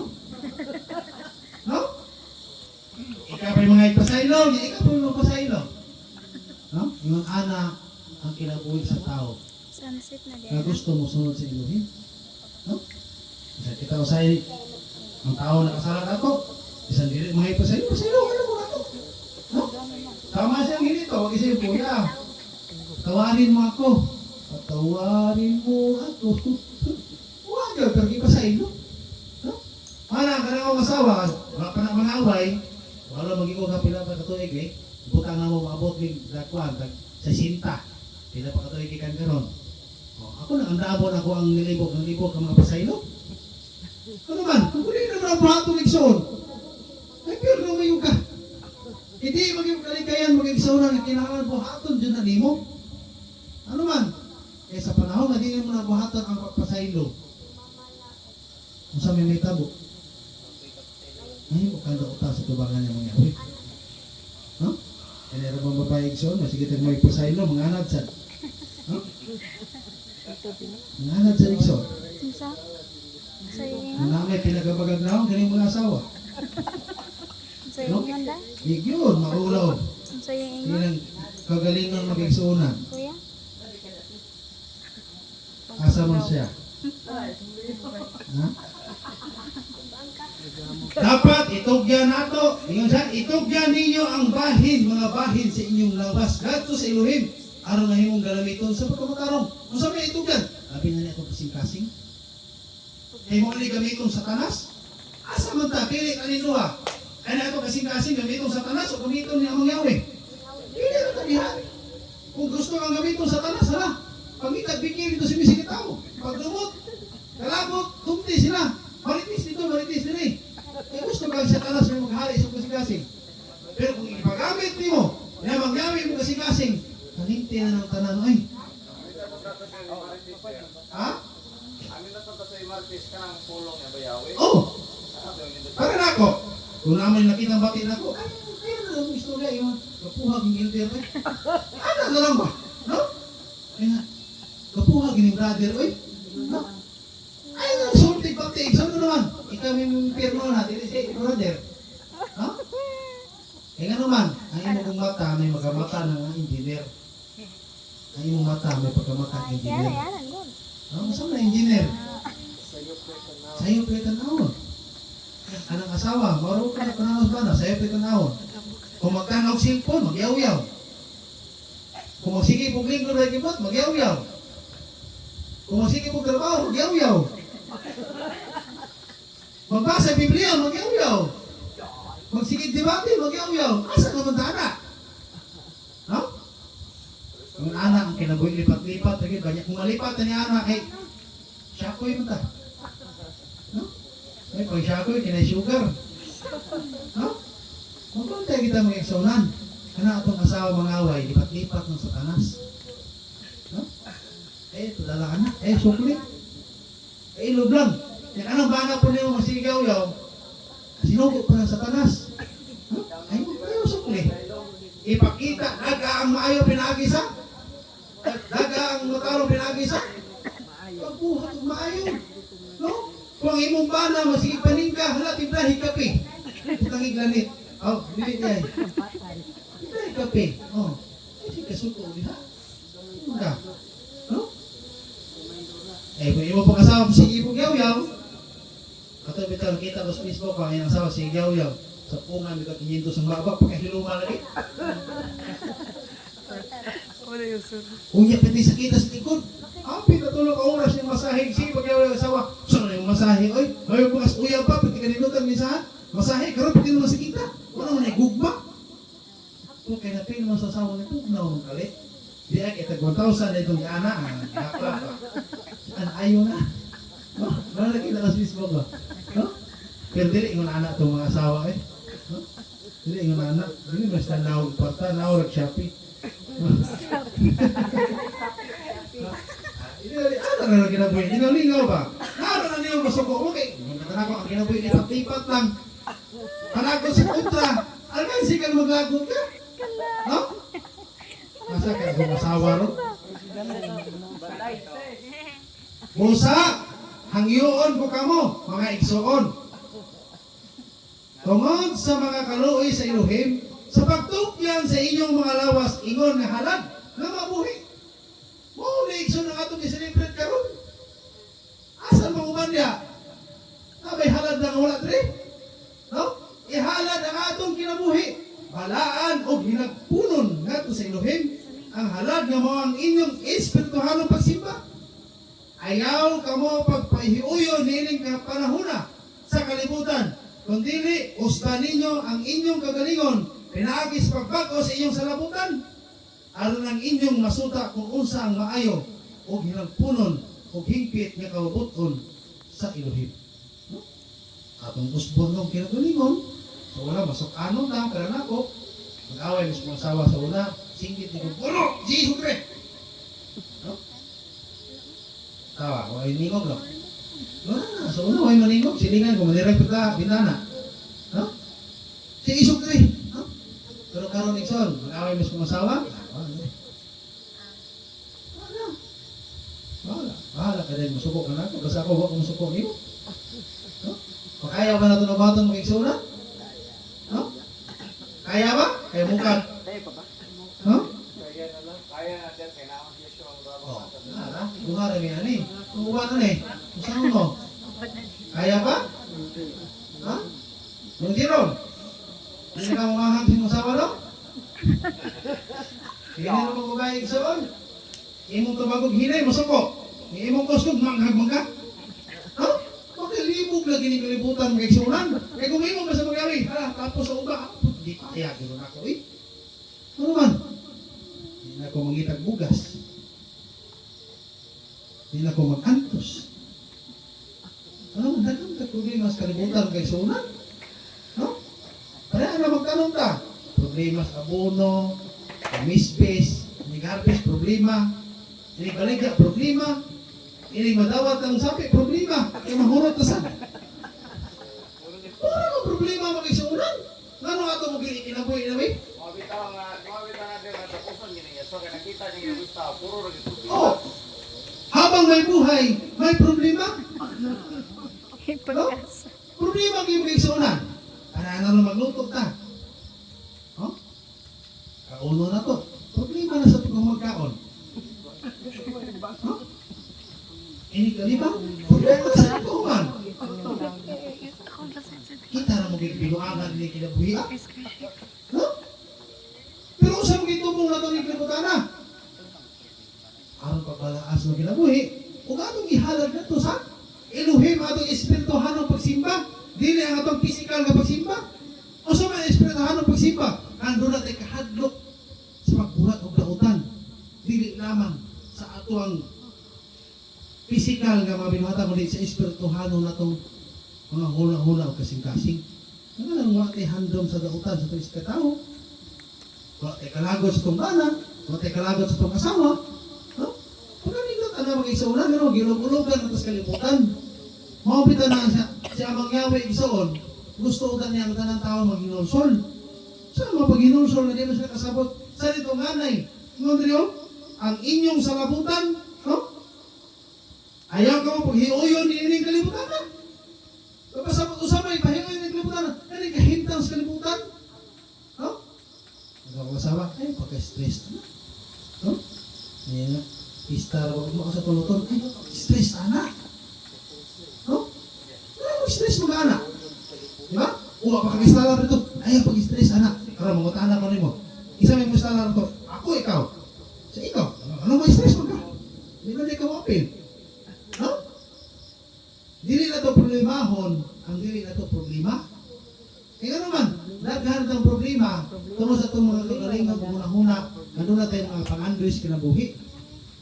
No? Ikaw pa yung mga ipasaylo, ikaw pa yung magpasaylo. No? Yung anak ang kinabuhi sa tao Sunset na na gusto mo sunod sa Elohim. No? Kasi kita usay, ang tao nakasalat ako, isang dili mga ipasaylo, pasaylo, alam mo ako. No? Tama siyang ganito, huwag isa'yo, kuya. Tawarin mo ako. Patawarin mo ako. Huwag yun, pero ipasaylo. No? Para ka na akong asawa, wala pa na manaway, wala mag-ikaw ka pila pa katuig eh. Butang na mo maabot ng dakwan, sa sinta. Pila pa katuig ikan karon. Ako na, andabon ako ang nilibog ka mga pasaylo. Ano man, kung kunin na mga buhatong igsoon, ay pero na mayo ka. Hindi maging kalikayan, maging igsoon na kinahanglan buhaton dyan na nimo. Ano man, eh sa panahon na di mo na buhaton ang pagpasaylo. Kung sa may tabo, ay mo kanda uta sa tubangan niya mga yawi. No? Kaya rin mga babae igsoon, sige tayo may pasaylo, mga anad sad. No? Mga anad sad igsoon. Isa? Sa'yo Ang namay pinagabagag na akong galing mga asawa. Sa'yo No? ingon da? Yun, maulaw. Sa'yo ingon? Yun ang kagalingan mag-igsuunan. Kuya? Asa man siya? Ha? Dapat itugyan nato. Ingon siya, itugyan ninyo ang bahin, mga bahin sa inyong labas. Gadto sa Elohim. Aron na himong galamiton sa pagkamatarong. Kung sa may itugyan, sabi na niya itong kasing-kasing. Himong ni gamiton sa tanas. Asa man ta, pili kaninuha. Ay na ito kasing-kasing gamiton sa tanas o gamiton niya ang Yahweh. Pili na taniha. Kung gusto kang gamiton sa tanas, hala. Pangitag bikil dito si Misiki tao. Pagdumot, kalabot, tumti sila. Maritis dito, maritis dito eh. Kaya gusto kang sa tanas may maghari sa kasing-kasing. Pero kung ipagamit mo, na mangyawin mo kasing-kasing, kaninti na ng tanan, ay. Ha? Oh! Para na ako. Kung namin nakita batin ako, ay, kaya na lang istorya yung kapuhag yung ilter eh. Ano na lang ba? No? Kaya, kapuhag yung brother, oy. No? Ay, nagsultig batin. Saan mo naman? Ikaw yung pirno na, dili si brother. No? Eh nga naman, ang imong mata, may magamata ng engineer. Ang imong mata, may pagkamata ng engineer. Yaran, good. Ano saan na engineer? Sa'yo pwede tanawon. Anong asawa, maro ka na panahon ba na, sa'yo pwede tanawon. Kung magkanaw cellphone, magyaw-yaw. Kung magsige pong linggo na ikipot, magyaw-yaw. Kung magsige pong trabaho, magyaw-yaw. Magbasa Biblia, magyaw-yaw. Magsigid debate, magyaw-yaw. Asa naman tana? No? Ang anak ang kinabuhi lipat-lipat, lagi banyak kung malipat na ni anak, eh, syakoy mo ta. No? Ay, pag syakoy, kinay sugar. No? Huwag tayo kita mag-eksonan. Kana itong asawa mangaway, lipat-lipat ng satanas. No? Eh, tulala ka na. Eh, sukli. Eh, ilog lang. Yan, anong bana po niyo masigaw-yaw? Sinugot pa ng satanas. No? Ay, kayo sukli. Ipakita, daga ang maayo pinagisa. Daga ang matalo pinagisa. Pagbuhat ang maayo. No? Kung imong bana, masigig paningka, hala, timplahi kape. Butang iglanit. Oh, bilit yan. Timplahi kape. Oh. Kasi kasuko, di ha? Hindi. No? Eh, kung imo pang asawa si ibong yaw-yaw, kato bitaw kita sa Facebook, ang iyang asawa si yaw-yaw. Sa pungan, bitaw kinyento sa babak, pagkahiluma lagi. Unya pati sa kita sa likod. Api na tulog ka oras yung masahig. Sige, pag-yaw-yaw asawa. Saan na yung masahig? Oy, may bukas uyaw pa, pati kanilutan minsan. Masahig, karoon pati naman sa kita. Wala mo na gugma. Kung kaya napin naman sa asawa niya, pugnaw ng kalit. Di ay kita 1,000 na itong ana. Ayaw na. No? Wala na kita sa Facebook ba? No? Pero dili ingon anak itong mga asawa eh. No? Dili ingon anak. Dili basta nawag porta, nawag Shopee. Ano na kinabuhi? Lingaw-lingaw ba? Ano na niyo masuko? Okay. Nagkatana ko ang kinabuhi, lipat-lipat lang. Panagod sa kontra. Alkansi kang maglagod ka. No? Masa ka gumasawa ron? Musa, hangyoon ko kamo, mga igsoon. Tungod sa mga kaluoy sa Elohim, sa pagtukyan sa inyong mga lawas, ingon nga halad, nga mabuhi. Mo na igsoon ang atong isilibrate karon. Asan mo umandya? Abay halad na wala dre. No? Ihalad ang atong kinabuhi. Balaan o ginagpunon nga sa Elohim, ang halad nga mao ang inyong espirituhanong pagsimba. Ayaw kamo pagpahiuyon nining panahona sa kalibutan. Kundi usta ninyo ang inyong kagalingon, pinaagis pagbago sa inyong salabutan. Aron ang inyong masuta kung unsa ang maayo o ginagpunon o hingpit nga kawabuton sa Elohim. No? Atong usbon ng kinagalingon, so wala masok ano na, pero nako, mag-away mas mga asawa sa una, singgit ni kong puro, Jesus Christ! No? Tawa, wala yung ningog, no? Wala na, sa una, wala yung maningog, silingan ko, manirag ka, bintana. No? Si Jesus Christ! No? Pero karon Nixon, mag-away mas mga asawa, wala ka rin, masukok ka na ako, basta ako, huwag kong masukok niyo. No? Kaya ba natin nabatang mag-igsunan? No? Kaya ba? Kaya mukha. No? Kaya na lang. Kaya natin. Kailangan siya siya ang bravo. Oh, nara. Bunga rin yan eh. Kumuha na eh. Saan mo? Kaya ba? Ha? Yung Jerome? Hindi ka mamahang sinusawa no? Hindi na naman magagay igsoon. Imong tumagog hinay, masuko. Imong kustog, manghag ka. Ha? Libog lagi ni kalibutan mga igsunan. Kaya kung imo basta magyari, tapos sa uba, hindi pa kaya gano'n ako eh. Ano man? Hindi na ako mangitag bugas. Hindi na ako mag-antos. Ano man, dagang problema sa kalibutan mga igsunan. No? Kaya na magtanong ta. Problema sa abono, misbase, nag-harvest, problema. Baligya, problema. Ini madawat ang sapi, problema. Kaya mahurot na sana. Wala mo problema mag-isunan. Ngano nga ito kinabuhi? Mabitaw nga din ang tapusan niya. So, kaya nakita niya yung gusto. Puro rin ito. Oh, habang may buhay, may problema. Ipagkas. Problema ang iyong mag-isunan. Ano na magluto ta? Oh? Kauno na to. Problema na sa pagmamagkaon. Oh? Ini kaliba, problema sa tuman. Kita na mo gibiluangan ni kinabuhi. No? Pero sa mga itubong na ito ni Kilibutana, ang pagbalaas ng kinabuhi, kung atong ihalad na ito sa Elohim, atong espirituhanong pagsimba, dili ang atong physical na pagsimba. O sa mga espirituhanong pagsimba, nandun natin kahadlok sa pagbuhat o dautan. Dili lamang sa ato ang physical nga mga binuhatan mo sa espirituhano na itong mga hula-hula o kasing-kasing. Ano lang wala tayo handom sa dautan sa itong katao. Wala tayo kalagod sa itong bana. Wala tayo kalagod sa itong asawa. No? Pagkalingot, mag-isaunan, gilog-ulogan at kalimutan. Maupitan na si Amang Yahweh igsoon. Gusto ugan niya ang tao mag-inulsol. Saan mo pag-inulsol na di mo sila kasabot? Saan itong anay? Ang inyong salabutan, no? Ayaw ka mo paghiuyon ni ining kalibutan na. Kapag sa pag-usama, ipahiuyon ni kalibutan na. Ano kahintang sa kalibutan? No? Nagkakasawa, ay, pagka-stress na. No? Ngayon na, istar, wag mo ka sa tuluton, ay, stress na. No? Ano stress mo ka, anak? Diba? O, pagka-instalar rito, ayaw pag-stress, anak. Karang, mga anak ko rin mo. Isa may instalar rito, ako, ikaw. Sa ikaw, ano mo stress mo ka? Hindi na di ka wapin. No? Dili na to problemahon, ang dili na to problema. Kaya naman, daghan ang problema tungkol sa itong mga kagalingan huna-huna na doon natin mga pang-android kinabuhi.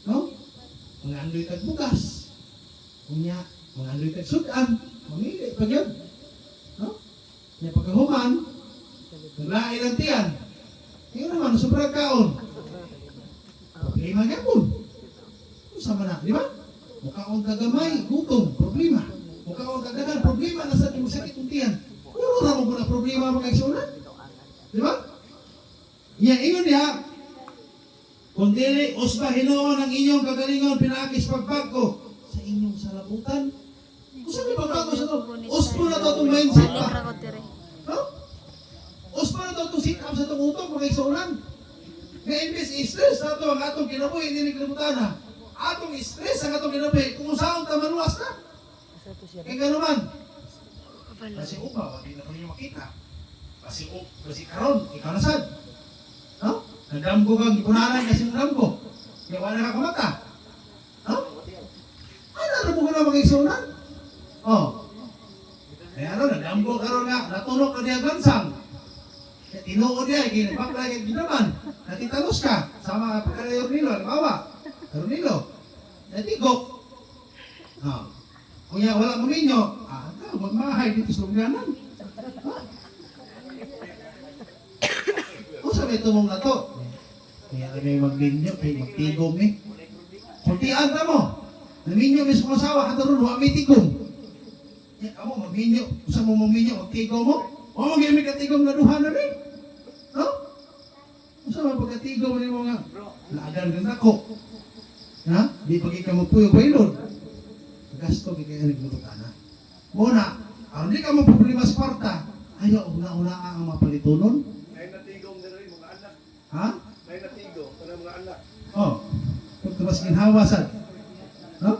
No? Mga android kag bugas. Kunya, mga android kag sudan. Mamili pag yun. No? Kaya pagkahuman, naglain ang tiyan. Kaya naman, sobrang kaon. Problema gapon. Sama na, di ba? Mukhaon kagamay, gutom, problema. Mukhaon kagagan, problema na sa sakit ng tiyan. Puro na mo na problema mga igsunan. Di ba? Iya, ingon niya. Kung dili, usba hinoon ang inyong kagalingon, pinakis pagpagko sa inyong salabutan. Kung saan pagpagko sa ito? Uspo na ito itong mindset Balik pa. ra ko dire. No? Uspo na ito itong sit up sa itong utok mga igsunan. Nga imbes i-stress na ito ang atong kinabuhi, hindi kalimutan na. Atong stress ang atong kinabuhi, kung saan ta maluwas na. Kaya gano'n man. Kasi upa, hindi na ko niyo makita. Kasi karon, ikaw na sad. No? Nagdamgo kang ipunaran kasi nagdamgo. Kaya wala ka kamata. No? Ano mo ko na mga isunan? Oh. Kaya ano, nagdamgo karon nga, natulog ka niya gansang. Tinuod niya, ginapakla kay ginaman. Natitalos ka, sama pagkalayor nilo, halimbawa. Karon nilo. Natigok. Oh. Kung yan wala mo ninyo, magmahay dito sa lungganan. Kung sabi ito mong nato, kaya may maglinyo, kaya magtigom eh. Kuntian na mo. Naminyo may sumasawa, kataroon, huwag may tigom. Yan, ako magminyo. Kung saan mo magminyo, magtigom mo. O mag-imig katigom na duha na rin. No? Kung saan mo pagkatigom na mga lagan ganda ko. Ha? Di pag ikaw magpuyo-puyo. Gasto kaya naglutukan na. Muna, ang di ka maproblema sa kwarta, ayaw, una-una ang mapalitunon. May natigong din rin mga anak. Ha? May natigong para mga anak. Oh, kung tumas ginhawasan. No?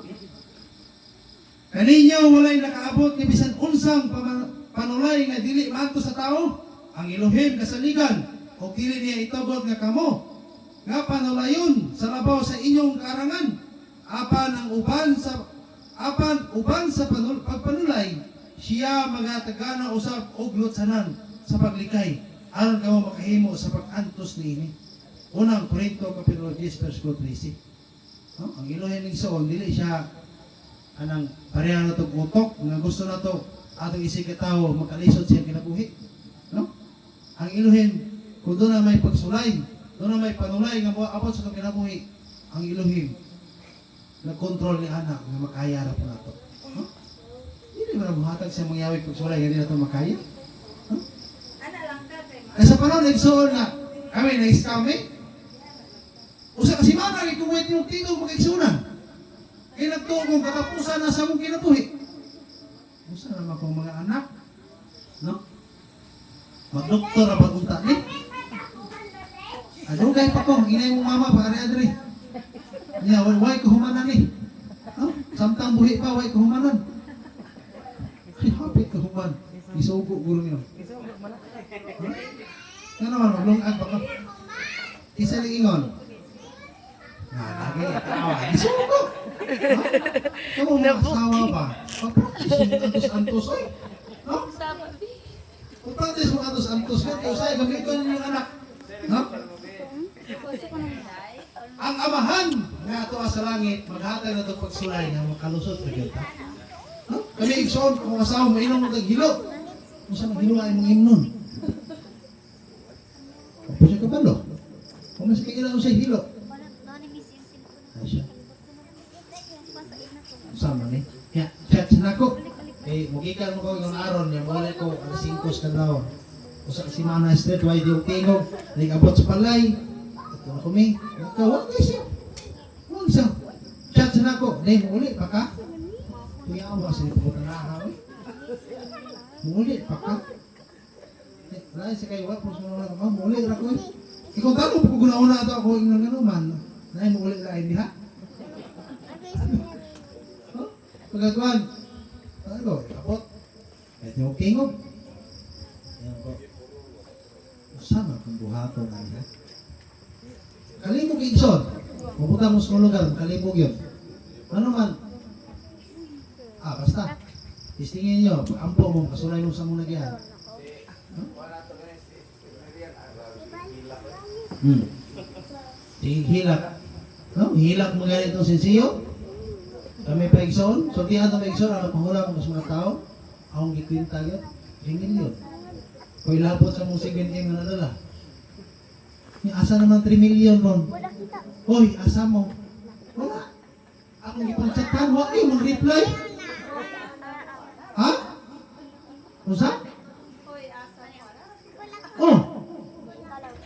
Kaninyo walay nakaabot ni bisan unsang panulay nga dili maadto sa tao, ang iluhin kasaligan, o dili niya itugot nga kamo. Nga panulayon sa labaw sa inyong karangan, apan uban sa pagpanulay, siya magatagana usab og lutsanan sa paglikay aron kamo makahimo sa pag-antos niini. Unang Korinto kapitulo 10 verse 13. No? Ang ilohin ng soul dili siya anang pareha na to utok nga gusto na to atong isig ka tao makalisod siya kinabuhi. No? Ang ilohin kung doon na may pagsulay, doon na may panulay nga abot sa kinabuhi, ang ilohin nag-control ni anak nga makaya na po na ito. Huh? Hindi ba na buhatag sa mga yawig pagsulay, hindi na ito makaya? Huh? Kaya sa panahon, nagsuon nga, kami na-scam eh. Usa kasi mana, nagkumuhit yung tigong mag-igsunan. Kaya nagtugong katapusan na sa mong kinabuhi. Usa naman kong mga anak, no? Mag-doktor ang pag-unta ni. Adugay pa ko, inay mong mama, pare-adre. Niya, way kahumanan eh. Oh, samtang buhi pa, way kahumanan. Ay, hapit kahuman. Isugo gulo niyo. Ano naman, maglungag pa ka. Isa lang ingon. Lagi, tawa. Isugo! Kamu mga asawa ba? Pag-practice yung antos-antos, ay. No? Pag-practice yung antos-antos, kaya usay, gamitin niyo yung anak. No? Ang amahan nga ato sa langit, maghatag na ito pagsulay nga makalusot na gyud ta. No? Kami igsoon kung asawa mainom og hilo. Kung sa maghilo ay mong himnon. Kapag siya kabalo. Kung mas kailangan sa hilo. Ay siya. Sama ni. Ya, chat na ko. Eh, mugikan mo ko yung aron niya, wala ko alas 5 sa kadlaw. Usa si Mana Street, why di tingog, nag-abot sa palay. Ito kami, nagkawag na siya. Huwag siya. Chat na ako, dahil muli pa ka. Kuya ako kasi po na nahaw eh. Muli pa ka. Lain sa kayo, wala po sa mga mga muli na ko eh. Ikaw talo po kung nauna ito ako yung nanuman. Lain muli lain diha. Pagkatuan, ano, abot. Kahit yung tingog. Ayan po. Sama kung buhato na niya. Kalibog igsoon. Pupunta mo sa lugar, kalibog yun. Ano man? Basta. Tistingin nyo, ampo mo, kasulay mo sa muna diyan. Hilak. No? Hilak mo ganito sensiyo. Kami pa igsoon. So, di ato pa igsoon. Ano pahula mo sa mga tao? Akong gikwinta yun. Ringin yun. Kung ilapot sa mong 7M na nadala. Asa naman 3 million ron? Hoy, asa mo? Wala. Akong ipang-chatan. Huwag yung mag-reply. Ha? Usa? Oh!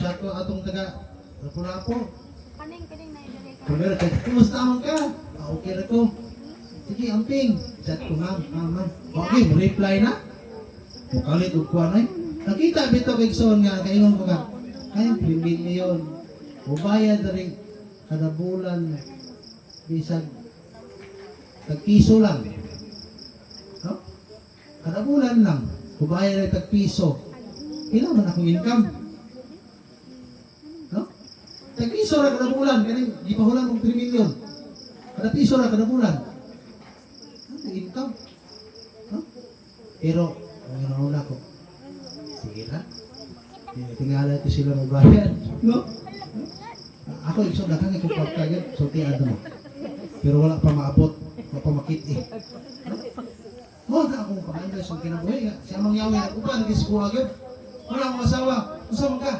Chat ko atong taga Lapu-Lapu. Kaning na idari ka. Kamera, kumusta man ka? Okay na ko. Sige, amping. Chat ko, ma'am. Okay, reply na. Mukalit o kuha na. Nakita bito kay Son nga, kaingon ko nga. Kaya 3 million. Ubayad na rin kada bulan. Bisag tag-piso lang. No? Kada bulan lang. Ubayad na rin tag-piso. Kailan man akong income? No? Tag-piso na kada bulan. Kaya di pa hulan kong 3 million. Kada piso na kada bulan. Ano income? No? Pero, ang ganoon ako. Sige na. Tingala ito sila magbayad. No? Ako, iso na kang ikupag kayo. Sultian mo. Pero wala pa maabot. Wala pa makit eh. No? Na akong pakain sa kinabuhi. Siya mang yawi na upan. Nagkisikuha agad. Wala akong asawa. Usama ka.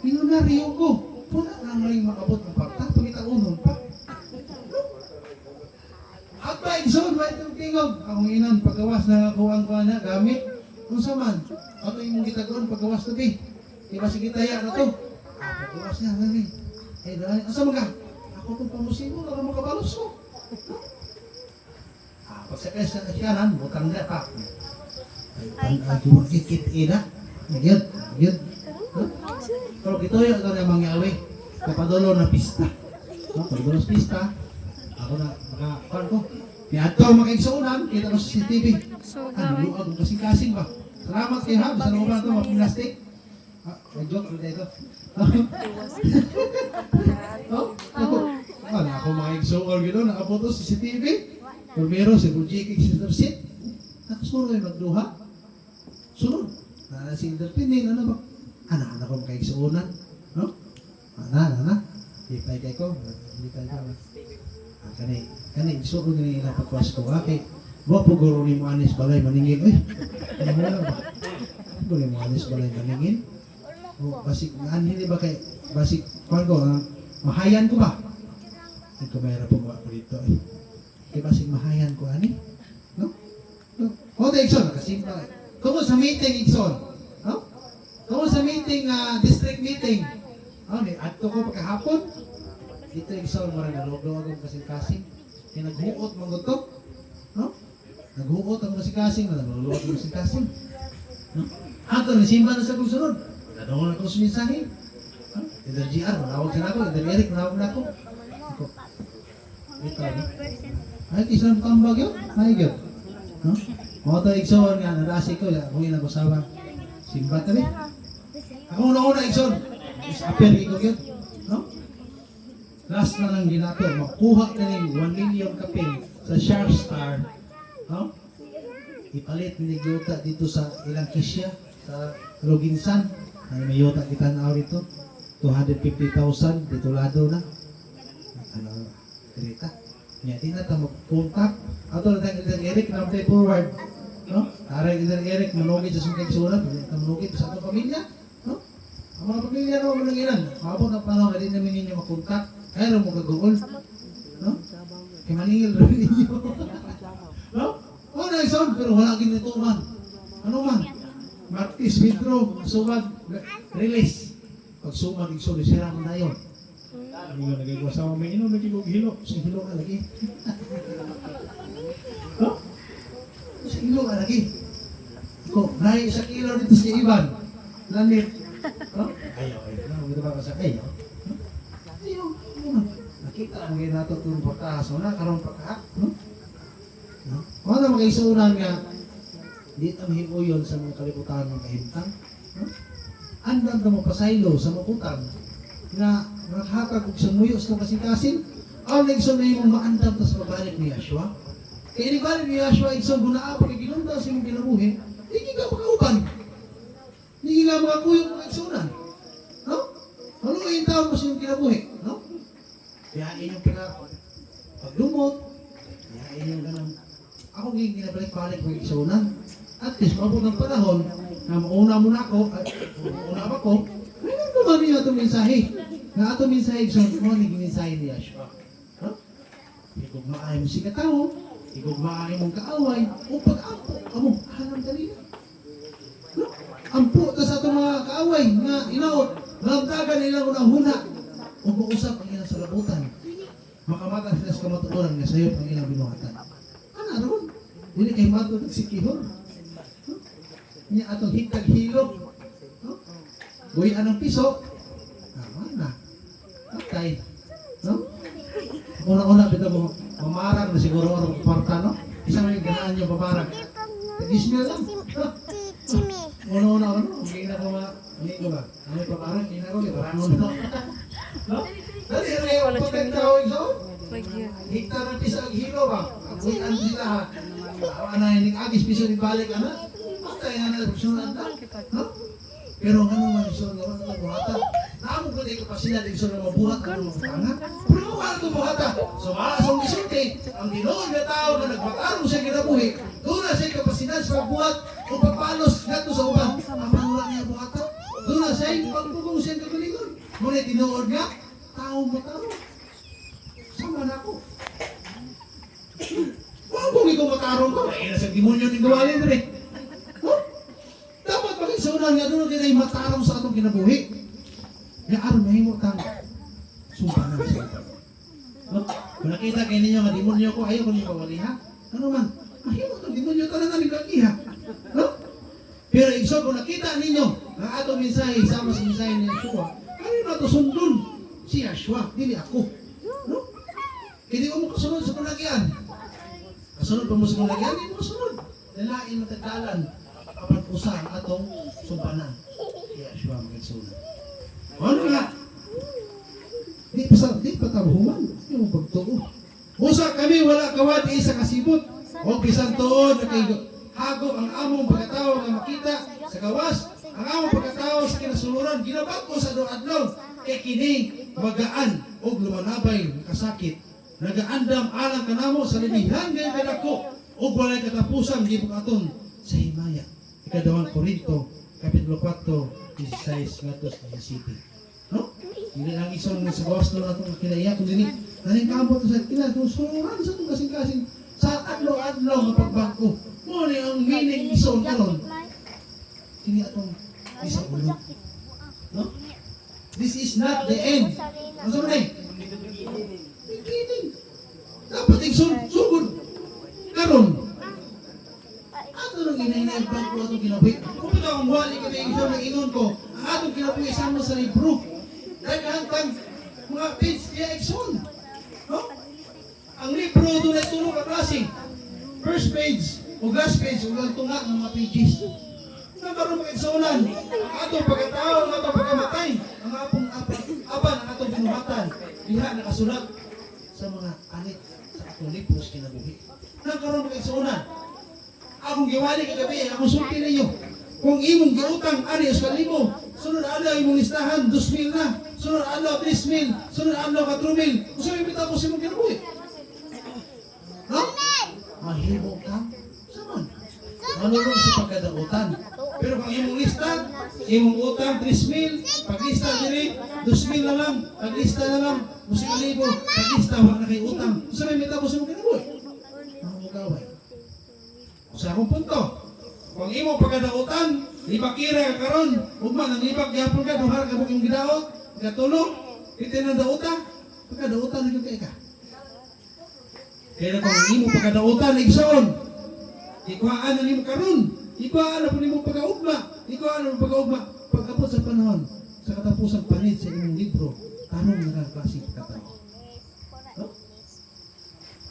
Minunariyo ko. Wala nang rin maabot ng pakta. Pagkita unon pa. At ba, igsoon ba itong tingog? Akong inon, pagkawas na kuwang ko na gamit. Kung saman, ano yung mong gitagoon pagkawas tabi? Diba sige taya na to? Pagkawas niya, nani. Eh, dahil, asa mo ka? Ako itong pamusin mo, naman makabalos ko. Pagsakay sa kasyanan, butang na pa. Ay, kikit ina. Nagyod. Pero ito yung ito na mangyawi. Kapadulo na pista. Kapadulo na pista. Ako na, makakuan ko. Kaya ito makaigsuunan, kita ko sa CCTV. Ano, luwag kong kasing-kasing ba? Salamat kayo ha, basta naman ito, mapinastik. May joke ulit ito. Ako makaigsuunan gano'n, nakapoto sa CCTV. Primero, si Bujiki, si Dersit. Nakasunod ay magduha. Sunod. Si Derpinin, ano ba? Anak ko makaigsuunan. No? Ana. Lipay kayo ko. Lipay ka. Kani, isuko nila pagkwas ko. Okay. Buwa po guro ni mo anis balay maningin. Uy, ano mo lang ba? Guro ni mo anis balay maningin. O, basik, hindi ba kay, basik, kuhan ko, mahayan ko ba? Hindi ko mayroon po mga dito eh. Kaya basik mahayan ko, ani? No? O, Ikson, nakasimpa. Kung sa meeting, Ikson, no? Kung sa meeting, district meeting, ato ko pagkahapon, dito Ikson, marang nalog-log akong kasing-kasing. Kaya naghuot mga to, no? Naghuot ang kasing-kasing, nalog-log akong kasing-kasing. No? Ato, nasimba na sa kong sunod. Nadawal na akong sumisahin. Either GR, manawag siya na ako. Either Eric, manawag na ako. Ako. Ito, no? Ay, isang tambag yun. Ay, yun. No? Mga ito, Ikson, nga, narasi ko. Kung yun ako sawa. Simba tabi. Ako una-una, Ikson. Is-appear ikaw yun. No? Last na lang ginato. Makuha ka ng 1 million kapil sa Sharp Star. No? Ipalit ni Gyota dito sa ilang kisya. Sa Roginsan. Ay, may yuta kita na awit ito. 250,000 titulado na. Ano, krita. Nga, di na ito mag-contact. Ato na tayo kita Eric, na-play forward. No? Aray kita Eric, manugit sa sungkay sulat. Manugit sa atong pamilya. No? Ang mga pamilya naman mo nang ilan. Mabot ang panahon, hindi namin ninyo mag-contact. Ayaw mo kagugol. No? Kaya maningil rin ninyo. No? O, na-ison, pero wala ginito man. Ano man? Martis, withdraw, sumad, release. Pag sumad, iksuli, sira mo na yun. Ano nga nagagawa sa mga inom, nagigog-hilo. Sa hilo ka lagi. No? Sa hilo ka lagi. Ko, nahi sa kilo dito si Ivan. Lanit. No? Ayaw. Ano ba ka sa ayaw? Ayaw. Nakita ang ngayon nato itong pagkahas mo na, karong pagkahak. No? Kung ano mag-isunan nga, di tamihin sa mga kalibutan ng kahintang. No? Andan na mo pasaylo sa maputang na nakakag og sa muyo sa kasing-kasing. Ang nagsun na yung maandam ta sa pabalik ni Yahshua. Kaya ni balik ni Yahshua, igsun gunaa pa kay ginunta sa imong kinabuhi, hindi ka makauban. Hindi mga kuyong mga igsunan. No? Haluin tao mo siyang kinabuhi. No? Yain yung paglumot. Yain yung ganang. Ako yung kinabalik-balik ng igsunan. At least, mabot ng panahon na mauna muna ako, mauna ba ko, mayroon naman niyo itong mensahe. Na itong mensahe, igsunan mo, naging mensahe ni Yahshua. No? Igugmaan mo si katao, igugmaan mong kaaway, o pag-ampo, amo, halang dalila. No? Ampo ta sa itong mga kaaway nga inaot, lamdagan nilang unang-huna, o mausap ang ilang salabutan. Makamatang sila sa kamatuoran nga sayop ang ilang binuhatan. Ano ron? Hindi kay mato nagsikihon. No? Niya atong hintag-hilok. No? Buhian ng piso, tama na. Okay. No? Una-una, bito mo, mamarang na siguro ang kwarta, no? Isang may ganaan niyo pamarang. Tag-ismail lang. No? Una-una, ano? Hindi na ko hindi ko ba? Ano yung pamarang? Hindi na ko, ibarano na. No? Dali, ano yung pagkagtawag sa hikta ng piso ang hilo ba? Buhian sila ha. Ano yung agis piso ni balik, ano? Patay na na, sunod na. No? Pero ano man iso naman ang buhatan. Namo ko di kapasidad iso na mabuhat ang mga tanga. Pero wala ito buhatan. So malasong isulti, ang Ginoo nga tao na nagbatarong sa kinabuhi, doon na siya kapasidad sa pagbuhat o pagpalos nato sa uban. Ang wala niya buhatan. Doon na siya pagpugong siya kagalingon. Ngunit tinuod nga, tao matarong. Sama na ako. Huwag kung ikaw matarong ko, ay nasa demonyo ni gawalin rin. Dapat pag-isunan nga doon din ay matarong sa atong kinabuhi. Nga aron mahimo tang sumpanan sa ito. No? Kung nakita kayo ninyo nga demonyo ko, ayaw ko niyo pawaliha. Ano man, mahimo itong demonyo talaga ni kagiha. No? Pero igso, kung nakita ninyo ang atong mensahe, sama sa mensahe ni Yahshua, ano na ito sundun? Si Yahshua, dili ako. No? Hindi ko mo kasunod sa panagyan. Kasunod pa mo sa panagyan, hindi mo kasunod. Nalain mo tagdalan. Kapag usa ang atong sumpanan. Yahshua magigsunan. Ano nga? Di pa tabuhuman. Yung pagtuo. Usa kami wala kawad isa kasibot. O bisan tuod na kay hago ang among pagkatao nga makita sa gawas. Ang among pagkatao sa kinasuluran. Ginabag ko sa adlaw. Kay kini magaan o lumanabay nakasakit. Nagaandam alang kanamo sa libihan ngayon kanako. O walay katapusan di aton sa himaya. Ikadawang Korinto, Kapitulo 4, 16, ngatos 17. No? Hindi lang isang sa gawas na itong kinaiyak kung din naning kampo ito sa kinaiyak suruhan sa itong kasing-kasing sa adlaw-adlaw na pagbago. Muna ang meaning isang karon. Kini atong isang ulo. No? This is not the end. Ano sa mga beginning. Dapat sugod. Karon. Ato nang ginahinaibang ko atong kinabuhi. Kung ito ang wali ka na isang nag-inon ko, ang atong kinabuhi isang mo sa libro. Naghantang mga page niya ekson. No? Ang libro doon ay tulong ka klase. First page o last page, ulang tunga ng mga pages. Nagkaroon mga eksonan. Ang atong pagkatao, ang atong pagkamatay, ang apong aban, ang atong binuhatan. Diha nakasulat sa mga alit sa atong libro sa kinabuhi. Nagkaroon mga eksonan. Akong giwali kagabi, akong sulti ninyo. Kung imong giutang, ari sa libo. Sunod adlaw imong listahan, 2,000 na. Sunod adlaw, 3,000. Sunod adlaw, 4,000. Kung saan ibita po sa imong kinabuhi? No? Mahimo ka? Saman. Manulong sa pagkadautan. Pero kung imong lista, imong utang, 3,000. Paglista diri, 2,000 na lang. Paglista na lang, 1,000. Paglista, wala na kayo utang. Kung saan ibita po sa imong kinabuhi? Mahugaway. Sa akong punto, kung imo pagkadautan, ibakira ka karon, ugma nang ibak gyapon ka duha ka bukong gidaot, katulong, itin ang dauta, pagkadautan gyud kay ka. Kaya kung imo pagkadautan igsoon, ikuhaan na nimo karon, ikuhaan na po nimo pagkaugma, ikuhaan na pagkaugma pag-abot sa panahon sa katapusang panid sa imong libro, tanong na klase katao. No?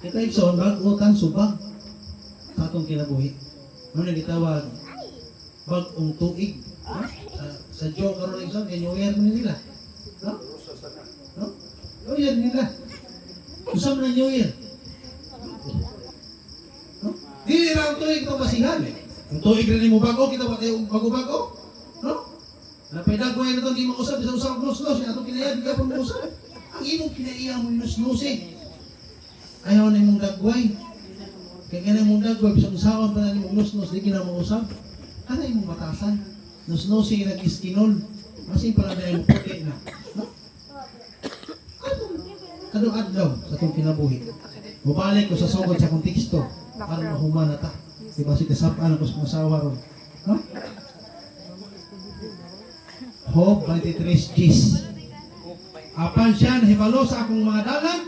Kita igsoon bag-utan subag sa atong kinabuhi. Ano na gitawag? Bag-ong tuig. No? Sa Diyo karon igsoon, New Year mo nila. No? No? New Year nila. Usam na New Year. No? Dili ra ang tuig ito basihan. Ang tuig rin mo bago, kita ba tayo bago-bago? No? Napay-dagway na ito, di mausap, isang usap nus-nus, yung atong kinaya, di ka pa mausap. Ang imong kinaiya mo yung nus-nusi. Ayaw na imong dagway. Kaya ganang mong dagway, bisang usawan pa na imong nus-nus, di ka na mausap. Ano imong batasan? Nus-nusi, nag-iskinol. Kasi pala na yung puti na. No? Kadong adlaw sa itong kinabuhi. Mubalik ko sa sugod sa konteksto para mahuman na ta. Diba si kasapaan ako sa masawa ron. No? Hope 23 Gs. Apan siya nahibalo sa akong mga dalan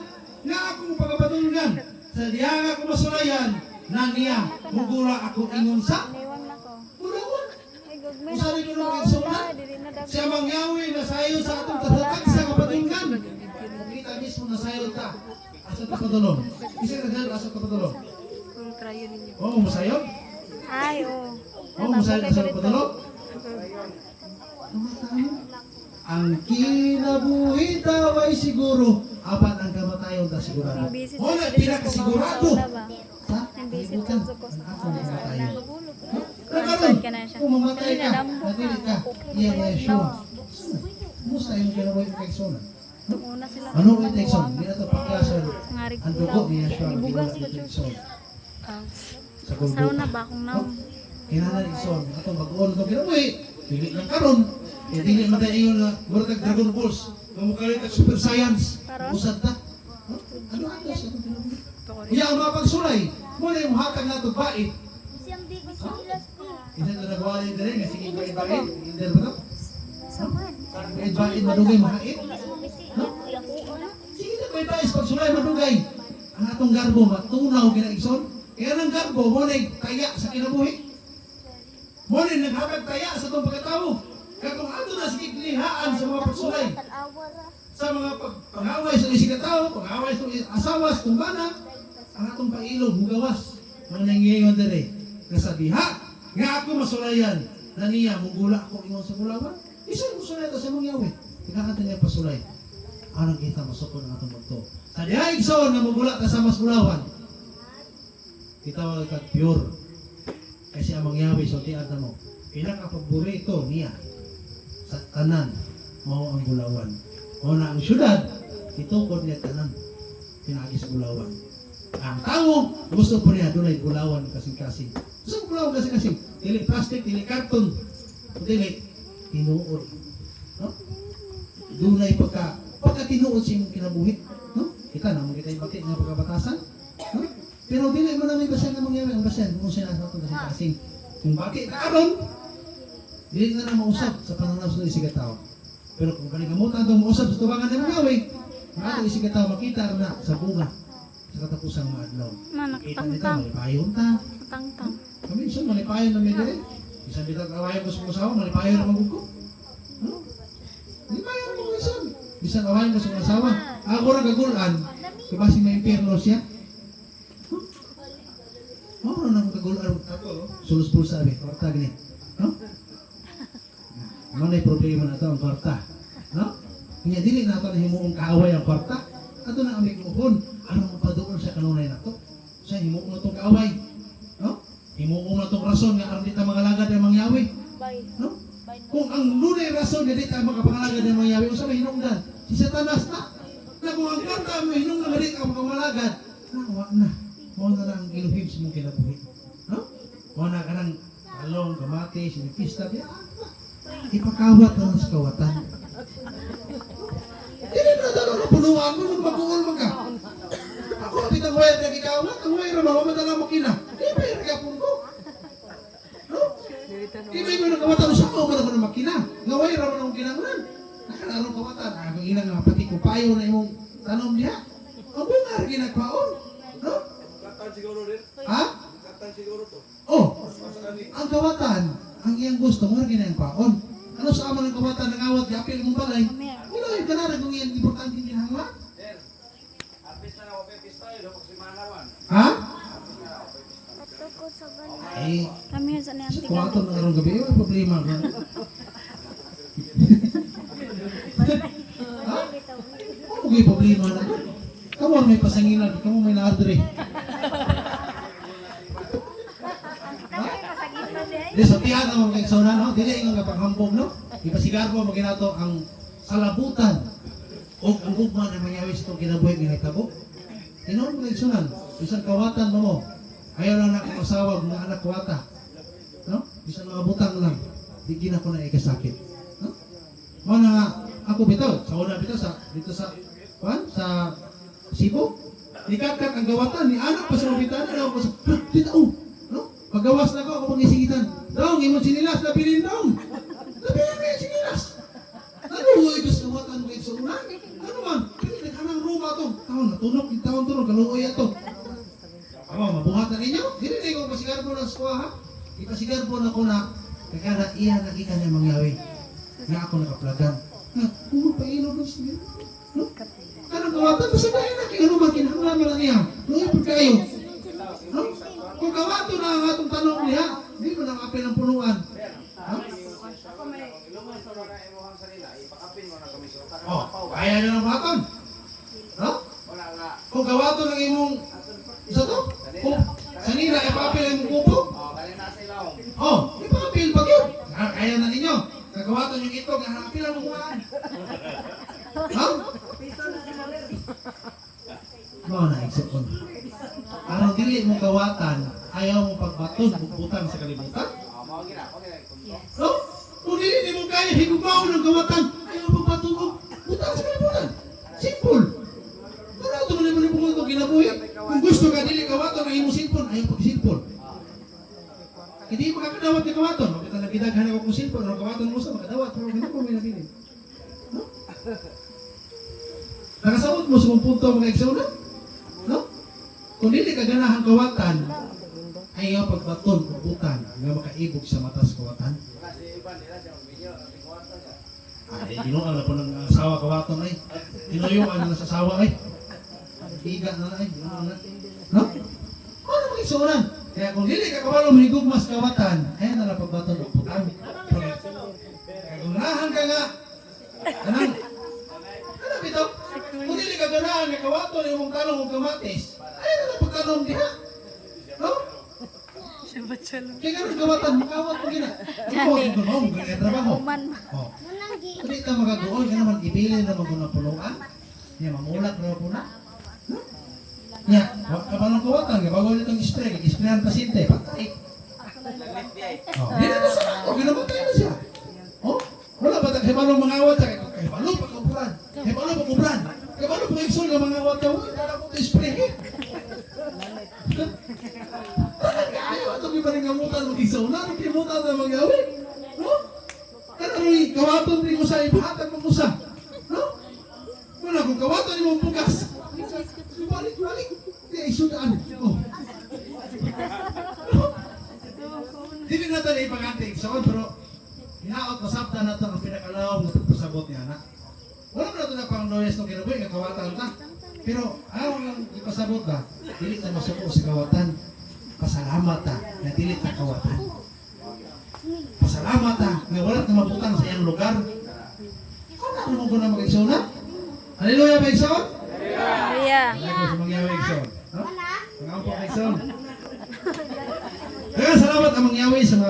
na akong pagkapadulungan. Sa diya nga ko masulayan na niya mugura ako ingon sa Naiwan na ko. Murawan. Ay, gugmay Kung saan ito na nung igsunan, dili na dapat. siya mangyawi na sayo sa atong katatag sa kapadulungan. Kita mismo na sayo ta. Asa ta padulong. Isa na dahil asa ta padulong. Oo, masayo? Ay, oo. Oo, masayo na sa padulong. Ang kinabuhi daw ay siguro, apat ang kamatayon ta sigurado. Busy Wala, sa pinakasigurado. ba? Sa Busy kalibutan, sa ko sa ang ako namatayon. Concerned ka na siya. Kung mamatay ka, Kanina, natilit ka, iyan na Yeshua. Kumusta yung ginawa yung Texona? Tunguna sila. Ano yung Texon? Hindi na ito paklasan. Ngarik Ang dugo ni Yeshua, ang Ibugas ginawa ko, ni Texon. Ah, Sa gulgo. sauna ba akong naon? Kinanan Texon, atong bagoon itong ginawa Dili lang karon. Eh, dili man tayo yun na Murag Dragon Balls. Mamukalit ang Super Science. Karon? Usad ta. Ano ato sa itong ginawa? Iya ang mga pagsulay. Muna yung hatag na ito bait. Siyang di gusto nila Isa na nagwalay na rin. Sige bait-bait. Hindi ba ito? Bait-bait madugay mahait. Sige na bait-bait. Pagsulay madugay. Ang atong garbo matunaw kinaigson. Kaya ng garbo mo na kaya sa kinabuhi. Mo na naghatag taya sa itong pagkatao. Kaya kung ato na sige kilihaan sa mga pagsulay. Sa mga pag-away sa isang katao, pag-away sa asawa, sa tumbana, ang atong pailog, hugawas. Mga nangyayon dere. Kasabiha, nga ako masulayan, na niya, mugula ako ingon sa bulawan. Isa yung musulay ito sa mga yawi. Tingnan niya pasulay. Anong kita masukon ang atong bagto. Sa diha igsoon na mugula ka sa mas bulawan. Kita wala ka pure. Kasi ang mangyawi sa tiyan na mo. Pinaka-paborito niya sa tanan, mao ang bulawan. O na ang syudad, itukod niya tanan. Pinagi sa bulawan. Ang tao, gusto po niya, doon ay bulawan kasing-kasing. Gusto mo bulawan kasing-kasing. Dili plastic, dili karton. Dili, tinuod. No? Doon ay pagka tinuod siya yung kinabuhi. No? Kita na, kita yung bati ng pagkabatasan. No? Pero dili mo namin basan na mangyari ang basan kung siya nasa itong kasing-kasing. Kung bati ka karon, dili na na mausap sa pananaw sa isigataw. Pero kung kanikamutan itong mausap sa tubangan ng mga ang atong isigataw makita na sa bunga sa katapusang mga adlaw. Kita nito, malipayon ta. Tang-tang. Kami isa, malipayon na may dire. Isang bitag awayan ko sa masawa, malipayon na magugko. No? Malipayon na mga isa. Isang awayan ko sa masawa. Ako na kagulan, kabasi may impierno siya. Oo, nang kagulan ako, sulus-pul sabi, kwarta gini. No? Manay problema na ito ang kwarta. No? Kanya dili na ito na himuong kaaway ang kwarta. Ato na ang mikuhon. Anong mapadoon sa kanunay na ito? Sa himuong na itong kaaway. No? Himuong na itong rason nga aron dita mga lagad ng mangyawi. No? Kung ang lunay rason nga dita makapangalagad ng mangyawi, o sa may hinungdan, si Satanas na. Na kung ang kwarta mo hinungdan nga dita makapangalagad, nawa na. Mo na lang iluhim sa mong kinabuhi. No? Mo na ka ng talong, kamatis, sinipista, ipakawat na sa kawatan. Hindi na dalaw na punuan mo, magpagungol mo ka. Ako kapit ang wire na gikawat, ang wire na mamadala mo kina. Di ba yung nagapon ko? No? Di ba yung kawatan sa ako, kada mo na makina. Nga wire na mo na kinangunan. Nakanarong kawatan. Ang ilang nga pati ko payo na yung tanom niya. Ang bunga rin ginagpaon. No? Ha? Oh, ang kawatan, ang iyang gusto mo rin ang paon. Ano sa aman ng kawatan ng awat, yapil mong balay? Wala yung kanara kung iyang importante din hangla. Artista na ako, pepista yun, ako si Manawan. Ha? Ato ko sa ganun. Eh, Kami sa ni sa Auntie kuwato ng arong gabi, yung problema ko. Ha? Ano yung problema na? Kamu may pasanginan, kamu may naardre. Kami masagit na di ay. Di sa tiyan ang mga kaigsonan, no? Dili nga paghambog, no? Ipasigar po mo ginato ang salabutan o ang ugma na mangawis itong kinabuhi ginitabo. Tinuod mga kaigsonan, isang kawatan mo. Ayaw lang na akong asawa, mga anak kawata. No? Isang mga butang lang. Di gina ko na ikasakit. No? Mga ako bitaw, sa una bitaw dito sa Cebu. Ikakat ang gawatan ni anak pa sa mabitan na ako sa bitaw. No? Pagawas na ako pangisigitan. Daw, imong sinilas na bilin daw. Nabilin na yung sinilas. Ano mo ito sa gawatan mo sa una? Ano man? Nagkanang ruma to. Taon na tunog, taon tunog, kaluoy ato. Mabuhatan ninyo? Dili na yung pasigar po ng squaw ha? Ipasigar po na ko na kaya iya nakita niya mangyawi. Nga ako nakaplagan. Na, kung magpailaw ng sige. No? Kanang kawatan, basta kaya na kaya ano ba kinahanglan lang niya? Nung ipag kayo. No? Kung kawato na ang atong tanong niya, hindi mo nang apel ang punuan. Ha? Oh, kaya nyo ng baton. No? Kung kawato ng imong isa to? Kung sanila, ipapil ang kupo? Oh, ipapil pag yun. Kaya na ninyo. Kagawato yung itlog, hapil ang buwan. Ha? Mga naisip ko. Ang dili mong kawatan, ayaw mo pagbaton, butang sa kalibutan. No? Kung dili mo kaya higubaw ng kawatan, ayaw mo pagbaton, butang sa kalibutan. Simple. Kung ito mo naman yung ito kinabuhi, kung gusto ka dili kawaton, ayaw mo simple, ayaw pag-simple. Hindi makakadawat ni kawaton. Makita na bidaghan ako kung simple, ano kawaton mo sa makadawat, pero hindi ko may nabilin. No? Nakasabot mo sa kung punto mga eksona? No? Kung hindi ka ganahan kawatan, ayaw pagbaton, pagbutan, nga makaibog sa matas kawatan. Ay, ginuan na po ng asawa kawaton ay. Tinuyuan na sa asawa ay. Higa na na ay. No? Ano mga eksonan? Kaya kung hindi ka kabalo mahigugmas kawatan, ayaw na lang pagbaton, pagbutan. Kaya kung nahan ka nga, anang, ano bito? Kung hindi ka ganahan nga kawaton, yung mong talong mong kamatis, ayaw na lang pagtanong diha. No? Kaya ganun kawatan, makawat mo gina. Ano mo, kung ganyan trabaho. Oh. Hindi ka magagawa, ka naman ibili na maguna puluan. Niya, mamulak na po na. No? Niya, kapalang kawatan, bago nitong spray, isprayan pasyente, patay. Oh, hindi na sa ako, ginamatay na siya. Oh, wala ba tayo kapalang mga awat, kaya palo pag-ubran, kaya palo pag-ubran, kaya palo pag-exol ng mga awat, kaya po ito spray. Ayaw, ito may paringamutan mag-isaw na, nakimutan na mag-awit. No? Kaya rin, kawaton rin mo sa ipahatag mo sa. No? Wala, kung kawaton rin mo bukas. Balik. Kaya isudaan. Oh. Hindi natin ipag-antik sa pero hinaot masabta na ito ang pinakalawang na pasabot niya na. Wala mo na ito na pang noyes nung kinabuhi, kawatan ta. Pero ayaw lang ipasabot ba, dili na masuko sa kawatan. Pasalamat ta, na dili ta kawatan. Pasalamat ta, nga wala na mabutang sa iyang lugar. Ano mo ko na mag-eksona? Hallelujah, mag-ekson? Hallelujah. Hallelujah sa mangyawa ekson. Mga po ekson. Kaya salamat ang mangyawi sa mga